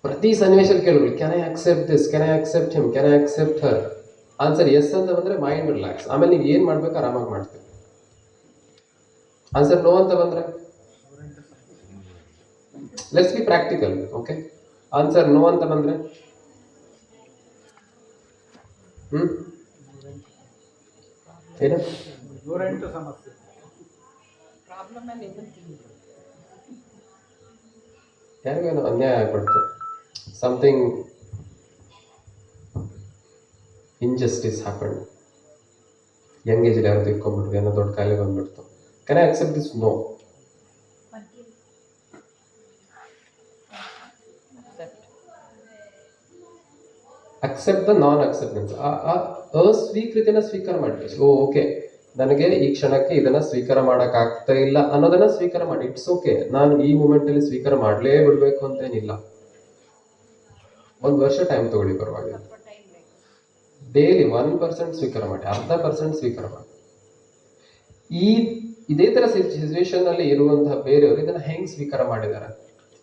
ಪ್ರತಿ ಸನ್ನಿವೇಶದಲ್ಲಿ ಕೇಳಿದ್ರು, can I accept this, can I accept him, can I accept her? Answer yes ಅಂತ ಬಂದ್ರೆ ಮೈಂಡ್ ರಿಲ್ಯಾಕ್ಸ್. ಆಮೇಲೆ ನೀವು ಏನ್ ಮಾಡ್ಬೇಕು ಆರಾಮಾಗಿ ಮಾಡ್ತೀವಿ. ಆನ್ಸರ್ ನೋ ಅಂತ ಬಂದ್ರೆ let's be practical. Okay, answer no ಅಂತ ಬಂದ್ರೆ ಏನು? ನೂರೆಂಟು ಸಮಸ್ಯೆ. ಪ್ರಾಬ್ಲಮ್ ಅಲ್ಲಿ ಎವ್ರಿಥಿಂಗ್. ಯಾರಿಗೇನೋ ಅನ್ಯಾಯ ಆಗ್ಬಿಡ್ತು, something injustice happened. Young age ಯಾರು ತಿಳ್ಕೊಂಡ್ಬಿಟ್ರು, ಏನೋ ದೊಡ್ಡ ಕಾಯಿಲೆ ಬಂದ್ಬಿಡ್ತು. Can I accept this? No. Accept the non-acceptance. ಅಸ್ವೀಕೃತಿನ ಸ್ವೀಕಾರ ಮಾಡಿ. ಓಕೆ, ನನಗೆ ಈ ಕ್ಷಣಕ್ಕೆ ಇದನ್ನ ಸ್ವೀಕಾರ ಮಾಡಕ್ ಆಗ್ತಾ ಇಲ್ಲ ಅನ್ನೋದನ್ನ ಸ್ವೀಕಾರ ಮಾಡಿ. It's okay. ನಾನು ಈ ಮೂಮೆಂಟ್ ಅಲ್ಲಿ ಸ್ವೀಕಾರ ಮಾಡ್ಲೇ ಬಿಡ್ಬೇಕು ಅಂತೇನಿಲ್ಲ. 1 ವರ್ಷ ಟೈಮ್ ತಗೊಳ್ಳಿ, ಪರವಾಗಿಲ್ಲ. ಡೈಲಿ 1% ಸ್ವೀಕಾರ ಮಾಡಿ, 0.5% ಸ್ವೀಕಾರ ಮಾಡಿ. ಇದೇ ತರ ಸಿಚುವೇಶನ್ ಅಲ್ಲಿ ಇರುವಂತಹ ಬೇರೆಯವರು ಇದನ್ನ ಹೆಂಗ್ ಸ್ವೀಕಾರ ಮಾಡಿದ್ದಾರೆ?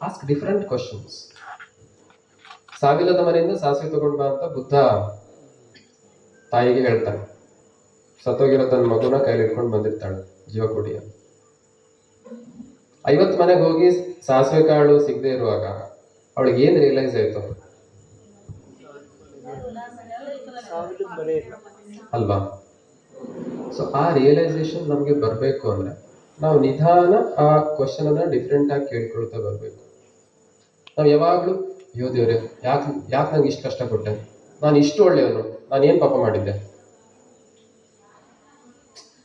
Ask different questions. ಸಾವಿಲ್ಲದ ಮನೆಯಿಂದ ಸಾಸಿವೆ ತಗೊಂಡ್ ಬಾ ಅಂತ ಬುದ್ಧ ತಾಯಿಗೆ ಹೇಳ್ತಾನೆ. ಸತ್ತೋಗಿರೋ ತನ್ನ ಮಗುನ ಕೈಲಿ ಇಟ್ಕೊಂಡು ಬಂದಿರ್ತಾಳೆ, ಜೀವ ಕೊಡಿ ಅಂತ. 50 ಮನೆಗೆ ಹೋಗಿ ಸಾಸಿವೆ ಕಾಳು ಸಿಗದೆ ಇರುವಾಗ ಅವಳಿಗೆ ಏನ್ ರಿಯಲೈಸ್ ಆಯ್ತು ಅಲ್ವಾ? ಸೊ ಆ ರಿಯಲೈಸೇಷನ್ ನಮ್ಗೆ ಬರ್ಬೇಕು ಅಂದ್ರೆ ನಾವು ನಿಧಾನ ಆ ಕ್ವಶನ್ ಅನ್ನ ಡಿಫ್ರೆಂಟ್ ಆಗಿ ಕೇಳ್ಕೊಳ್ತಾ ಬರ್ಬೇಕು. ನಾವು ಯಾವಾಗ್ಲೂ ಅಯ್ಯೋ ದೇವ್ರೆ, ಯಾಕೆ ನಂಗೆ ಇಷ್ಟು ಕಷ್ಟ ಕೊಟ್ಟೆ, ನಾನು ಇಷ್ಟು ಒಳ್ಳೆಯವನು, ನಾನು ಏನ್ ಪಾಪ ಮಾಡಿದ್ದೆ,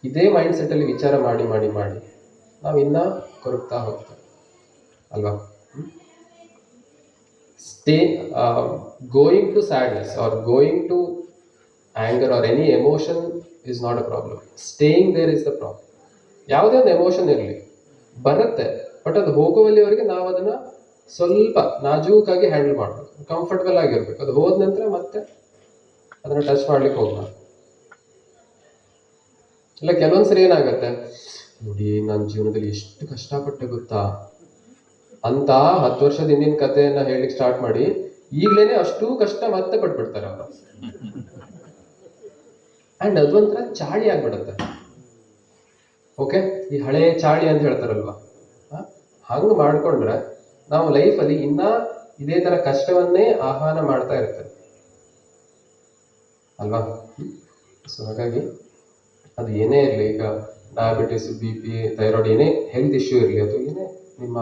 ಇದೇ ಮೈಂಡ್ ಸೆಟ್ ಅಲ್ಲಿ ವಿಚಾರ ಮಾಡಿ ಮಾಡಿ ಮಾಡಿ ನಾವು ಇನ್ನ ಕೊರಗ್ತಾ ಹೋಗ್ತೇವೆ ಅಲ್ವಾ? Going to sadness or going to anger or any emotion is not a problem. Staying there is the problem. ಯಾವುದೇ ಒಂದು ಎಮೋಷನ್ ಇರಲಿ, ಬರುತ್ತೆ, ಬಟ್ ಅದು ಹೋಗುವಲ್ಲಿವರೆಗೆ ನಾವು ಅದನ್ನ ಸ್ವಲ್ಪ ನಾಜೂಕಾಗಿ ಹ್ಯಾಂಡಲ್ ಮಾಡಬೇಕು, ಕಂಫರ್ಟಬಲ್ ಆಗಿರ್ಬೇಕು. ಅದು ಹೋದ ನಂತರ ಮತ್ತೆ ಅದನ್ನ ಟಚ್ ಮಾಡ್ಲಿಕ್ಕೆ ಹೋಗ್ಬಾರ್ದು. ಇಲ್ಲ ಕೆಲವೊಂದ್ಸರಿ ಏನಾಗತ್ತೆ ನೋಡಿ, ನನ್ನ ಜೀವನದಲ್ಲಿ ಎಷ್ಟು ಕಷ್ಟಪಟ್ಟೆ ಗೊತ್ತಾ ಅಂತ 10 ವರ್ಷದ ಹಿಂದಿನ ಕಥೆಯನ್ನ ಹೇಳಲಿಕ್ಕೆ ಸ್ಟಾರ್ಟ್ ಮಾಡಿ ಈಗ್ಲೇನೆ ಅಷ್ಟು ಕಷ್ಟ ಮತ್ತೆ ಪಟ್ಬಿಡ್ತಾರೆ ಅವರು. ಅಂಡ್ ಅದೊಂಥರ ಚಾಳಿ ಆಗ್ಬಿಡತ್ತೆ. ಓಕೆ, ಈ ಹಳೆ ಚಾಳಿ ಅಂತ ಹೇಳ್ತಾರಲ್ವಾ, ಹಂಗ ಮಾಡ್ಕೊಂಡ್ರೆ ನಾವು ಲೈಫಲ್ಲಿ ಇನ್ನ ಇದೇ ತರ ಕಷ್ಟವನ್ನೇ ಆಹ್ವಾನ ಮಾಡ್ತಾ ಇರ್ತೇವೆ ಅಲ್ವಾ? ಸೊ ಹಾಗಾಗಿ ಅದು ಏನೇ ಇರಲಿ, ಈಗ ಡಯಾಬಿಟಿಸ್, BP, ಥೈರಾಯ್ಡ್, ಏನೇ ಹೆಲ್ತ್ ಇಶ್ಯೂ ಇರಲಿ, ಅದು ಏನೇ ನಿಮ್ಮ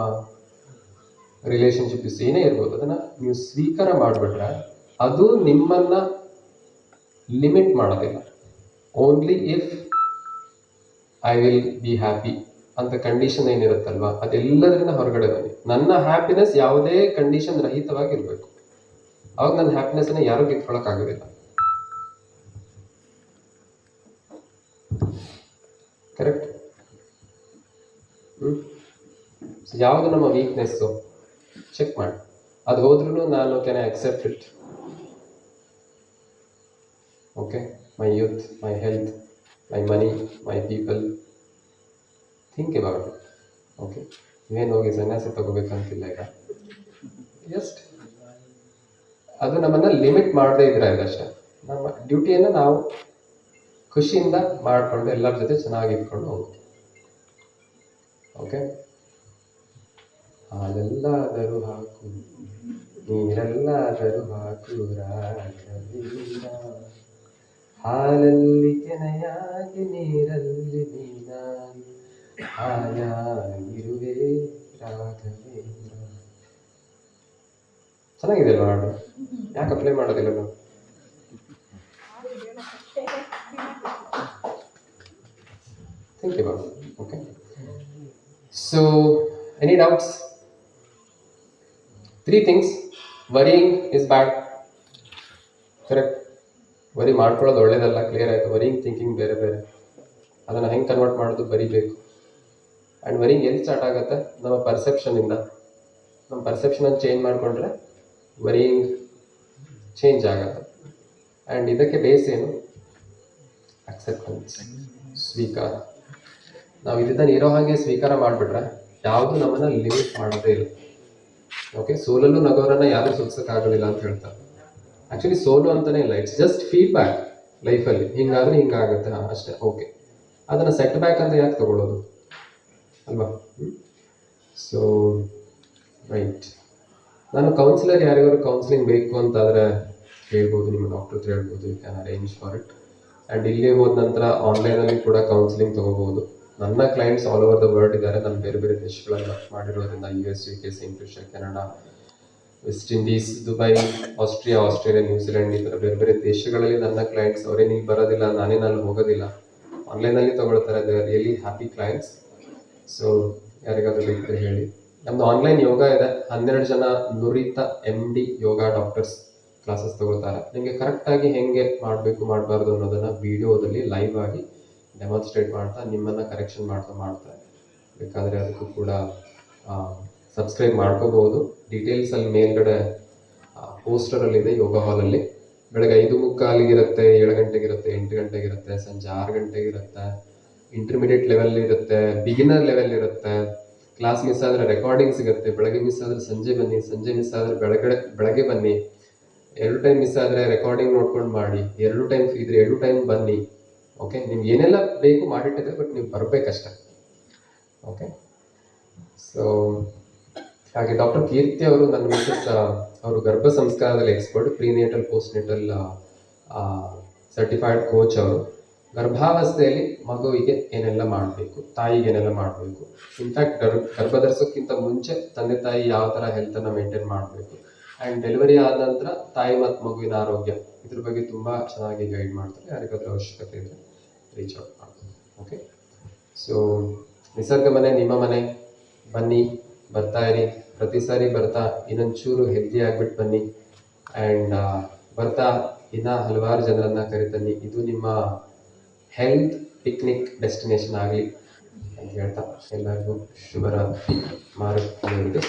ರಿಲೇಶನ್ಶಿಪ್ ಇಶ್ಯೂ ಏನೇ ಇರ್ಬೋದು, ಅದನ್ನ ನೀವು ಸ್ವೀಕಾರ ಮಾಡಿಬಿಟ್ರೆ ಅದು ನಿಮ್ಮನ್ನ ಲಿಮಿಟ್ ಮಾಡೋದಿಲ್ಲ. Only if I will be happy ಅಂತ ಕಂಡೀಷನ್ ಏನಿರುತ್ತಲ್ವಾ, ಅದೆಲ್ಲದರಿಂದ ಹೊರಗಡೆ ಬನ್ನಿ. ನನ್ನ ಹ್ಯಾಪಿನೆಸ್ ಯಾವುದೇ ಕಂಡೀಷನ್ ರಹಿತವಾಗಿರ್ಬೇಕು. ಅವಾಗ ನನ್ನ ಹ್ಯಾಪಿನೆಸ್ ಅನ್ನ ಯಾರು ಕಿತ್ಕೊಳಕ್ ಆಗೋದಿಲ್ಲ. ಕರೆಕ್ಟ್? ಯಾವುದು ನಮ್ಮ ವೀಕ್ನೆಸ್ಸು ಚೆಕ್ ಮಾಡಿ. ಅದು ಹೋದ್ರೂ ನಾನು can I accept it? Okay, my youth, my health, my money, my people, think about it. Okay, ನೀವೇನು ಹೋಗಿ ಸನ್ಯಾಸ ತಗೋಬೇಕಂತಿಲ್ಲ ಈಗ. ಜಸ್ಟ್ ಅದು ನಮ್ಮನ್ನ ಲಿಮಿಟ್ ಮಾಡದೇ ಇದ್ರೆ ಇದಷ್ಟೇ. ನಮ್ಮ ಡ್ಯೂಟಿಯನ್ನು ನಾವು ಖುಷಿಯಿಂದ ಮಾಡಿಕೊಂಡು ಎಲ್ಲರ ಜೊತೆ ಚೆನ್ನಾಗಿ ಇಟ್ಕೊಂಡು ಹೋಗ್ತೀವಿ. ಓಕೆ, ಹಾಲೆಲ್ಲಾದರೂ ಹಾಕು, ನೀರೆಲ್ಲಾದರೂ ಹಾಕು ರಾಘವೇಂದ್ರ, ಹಾಲಲ್ಲಿ ಕೆನೆಯಾಗಿ ನೀರಲ್ಲಿ ನೀನಾಗಿ ಹಾಯಾಗಿರುವೆ ರಾಘವೇಂದ್ರ. ಚೆನ್ನಾಗಿದೆ ಅಲ್ವಾ ಹಾಡು? ಯಾಕೆ ಅಪ್ಲೈ ಮಾಡೋದಿಲ್ಲ ನಾವು? Think about it. Okay. So, any doubts? 3 things. Worrying is bad. Correct? Worry ಮಾಡ್ಕೊಳ್ಳೋದು ಒಳ್ಳೇದಲ್ಲ. ಕ್ಲಿಯರ್ ಆಯ್ತು. ವರಿಂಗ್ ಥಿಂಕಿಂಗ್ ಬೇರೆ ಬೇರೆ. ಅದನ್ನು ಹೆಂಗೆ ಕನ್ವರ್ಟ್ ಮಾಡೋದು ಬರಿಬೇಕು. ಆ್ಯಂಡ್ ವರಿಂಗ್ ಎಲ್ಲಿ ಸ್ಟಾರ್ಟ್ ಆಗುತ್ತೆ? ನಮ್ಮ ಪರ್ಸೆಪ್ಷನಿಂದ. ನಮ್ಮ ಪರ್ಸೆಪ್ಷನನ್ನು ಚೇಂಜ್ ಮಾಡಿಕೊಂಡ್ರೆ ವರಿಂಗ್ ಚೇಂಜ್ ಆಗುತ್ತೆ. ಆ್ಯಂಡ್ ಇದಕ್ಕೆ ಬೇಸ್ ಏನು? ಅಕ್ಸೆಪ್ಟೆನ್ಸ್, ಸ್ವೀಕಾರ. ನಾವು ಇದನ್ನು ಇರೋ ಹಾಗೆ ಸ್ವೀಕಾರ ಮಾಡಿಬಿಟ್ರೆ ಯಾವುದು ನಮ್ಮನ್ನು ಲಿಮಿಟ್ ಮಾಡೋದೇ ಇಲ್ಲ. ಓಕೆ, ಸೋಲಲ್ಲೂ ನಗೋರನ್ನ ಯಾರು ಸುಲ್ಸೋಕ್ಕಾಗೋದಿಲ್ಲ ಅಂತ ಹೇಳ್ತಾರೆ. ಆ್ಯಕ್ಚುಲಿ ಸೋಲು ಅಂತಲೇ ಇಲ್ಲ, ಇಟ್ಸ್ ಜಸ್ಟ್ ಫೀಡ್ಬ್ಯಾಕ್ ಲೈಫಲ್ಲಿ. ಹಿಂಗಾದ್ರೆ ಹಿಂಗಾಗುತ್ತೆ, ಅಷ್ಟೇ. ಓಕೆ, ಅದನ್ನು ಸೆಟ್ ಬ್ಯಾಕ್ ಅಂತ ಯಾಕೆ ತಗೊಳ್ಳೋದು ಅಲ್ವಾ? ಸೊ ರೈಟ್, ನಾನು ಕೌನ್ಸಿಲರ್, ಯಾರಿಗಾದ್ರು ಕೌನ್ಸಿಲಿಂಗ್ ಬೇಕು ಅಂತಾದರೆ ಹೇಳ್ಬೋದು, ನಿಮ್ಮ ಡಾಕ್ಟರ್ ಹತ್ರ ಹೇಳ್ಬೋದು, you can arrange for it. And ಇಲ್ಲಿ ಹೋದ ನಂತರ ಆನ್ಲೈನಲ್ಲಿ ಕೂಡ ಕೌನ್ಸಿಲಿಂಗ್ ತೊಗೋಬೋದು. ನನ್ನ clients all over the world ಇದ್ದಾರೆ. ನಾನು ಬೇರೆ ಬೇರೆ ದೇಶಗಳಲ್ಲಿ ವರ್ಕ್ ಮಾಡಿರೋದ್ರಿಂದ US, UK, Saint Lucia, Canada, West Indies, Dubai, Australia, New Zealand, ಈ ಥರ ಬೇರೆ ಬೇರೆ ದೇಶಗಳಲ್ಲಿ ನನ್ನ ಕ್ಲೈಂಟ್ಸ್ ಅವರೇ ನೀವು ಬರೋದಿಲ್ಲ, ನಾನೇನು ಅಲ್ಲಿ ಹೋಗೋದಿಲ್ಲ, ಆನ್ಲೈನಲ್ಲಿ ತಗೊಳ್ತಾರೆ. They are really happy clients. So ಯಾರಿಗಾದ್ರೂ ಬೇಕಿದ್ರೆ ಹೇಳಿ. ನಮ್ದು ಆನ್ಲೈನ್ ಯೋಗ ಇದೆ. 12 ಜನ ನುರಿತ MD ಯೋಗ ಡಾಕ್ಟರ್ಸ್ ಕ್ಲಾಸಸ್ ತಗೊಳ್ತಾರೆ. ನಿಮಗೆ ಕರೆಕ್ಟಾಗಿ ಹೆಂಗೆ ಮಾಡಬೇಕು ಮಾಡಬಾರ್ದು ಅನ್ನೋದನ್ನು ವಿಡಿಯೋದಲ್ಲಿ ಲೈವ್ ಆಗಿ ಡೆಮಾನ್ಸ್ಟ್ರೇಟ್ ಮಾಡ್ತಾ ನಿಮ್ಮನ್ನು ಕರೆಕ್ಷನ್ ಮಾಡ್ತಾರೆ. ಬೇಕಾದರೆ ಅದಕ್ಕೂ ಕೂಡ ಸಬ್ಸ್ಕ್ರೈಬ್ ಮಾಡ್ಕೋಬಹುದು. ಡೀಟೇಲ್ಸ್ ಅಲ್ಲಿ ಮೇಲ್ಗಡೆ ಪೋಸ್ಟರಲ್ಲಿದೆ. ಯೋಗ ಹಾಲಲ್ಲಿ ಬೆಳಗ್ಗೆ 5:45 ಇರುತ್ತೆ, 7 ಗಂಟೆಗೆ ಇರುತ್ತೆ, 8 ಗಂಟೆಗೆ ಇರುತ್ತೆ, ಸಂಜೆ 6 ಗಂಟೆಗೆ ಇರುತ್ತೆ, ಇಂಟರ್ಮೀಡಿಯೇಟ್ ಲೆವೆಲ್ ಇರುತ್ತೆ, ಬಿಗಿನರ್ ಲೆವೆಲ್ ಇರುತ್ತೆ. ಕ್ಲಾಸ್ ಮಿಸ್ ಆದರೆ ರೆಕಾರ್ಡಿಂಗ್ ಸಿಗುತ್ತೆ. ಬೆಳಗ್ಗೆ ಮಿಸ್ ಆದರೆ ಸಂಜೆ ಬನ್ನಿ, ಸಂಜೆ ಮಿಸ್ ಆದರೆ ಬೆಳಗ್ಗೆ ಬನ್ನಿ. 2 ಟೈಮ್ ಮಿಸ್ ಆದರೆ ರೆಕಾರ್ಡಿಂಗ್ ನೋಡ್ಕೊಂಡು ಮಾಡಿ. 2 ಟೈಮ್ ಇದ್ರೆ 2 ಟೈಮ್ ಬನ್ನಿ. ಓಕೆ, ನಿಮ್ಗೆ ಏನೆಲ್ಲ ಬೇಕು ಮಾಡಿಟ್ಟಿದ್ರೆ, ಬಟ್ ನೀವು ಬರಬೇಕಷ್ಟೆ. ಓಕೆ, ಸೊ ಹಾಗೆ ಡಾಕ್ಟರ್ ಕೀರ್ತಿ ಅವರು ನನ್ನ ಮಿಸಸ್, ಅವರು ಗರ್ಭ ಸಂಸ್ಕಾರದಲ್ಲಿ ಎಕ್ಸ್ಪರ್ಟ್, ಪ್ರೀನೇಟಲ್ ಪೋಸ್ಟ್ನೇಟಲ್ ಸರ್ಟಿಫೈಡ್ ಕೋಚ್. ಅವರು ಗರ್ಭಾವಸ್ಥೆಯಲ್ಲಿ ಮಗುವಿಗೆ ಏನೆಲ್ಲ ಮಾಡಬೇಕು, ತಾಯಿಗೆ ಏನೆಲ್ಲ ಮಾಡಬೇಕು, ಇನ್ಫ್ಯಾಕ್ಟ್ ಗರ್ಭ ಧರಿಸೋಕ್ಕಿಂತ ಮುಂಚೆ ತಂದೆ ತಾಯಿ ಯಾವ ಥರ ಹೆಲ್ತನ್ನು ಮೇಂಟೈನ್ ಮಾಡಬೇಕು, ಆ್ಯಂಡ್ ಡೆಲಿವರಿ ಆದ ನಂತರ ತಾಯಿ ಮತ್ತು ಮಗುವಿನ ಆರೋಗ್ಯ, ಇದ್ರ ಬಗ್ಗೆ ತುಂಬ ಚೆನ್ನಾಗಿ ಗೈಡ್ ಮಾಡ್ತಾರೆ. ಯಾರಿಗಾದ್ರೂ ಅವಶ್ಯಕತೆ ಇದ್ದರೆ ರೀಚ್ ಔಟ್ ಮಾಡ್ತಾರೆ. ಓಕೆ, ಸೊ ನಿಸರ್ಗ ಮನೆ ನಿಮ್ಮ ಮನೆ, ಬನ್ನಿ, ಬರ್ತಾ ಇರಿ. ಪ್ರತಿ ಸಾರಿ ಬರ್ತಾ ಇನ್ನೊಂಚೂರು ಹೆಲ್ದಿ ಆಗಿಬಿಟ್ಟು ಬನ್ನಿ. ಆ್ಯಂಡ್ ಬರ್ತಾ ಇನ್ನೂ ಹಲವಾರು ಜನರನ್ನು ಕರಿತನ್ನಿ. ಇದು ನಿಮ್ಮ ಹೆಲ್ತ್ ಪಿಕ್ನಿಕ್ ಡೆಸ್ಟಿನೇಷನ್ ಆಗಲಿ ಅಂತ ಹೇಳ್ತಾ ಎಲ್ಲರಿಗೂ ಶುಭರಾತ್ರಿ. ಮಾರುಕಟ್ಟೆ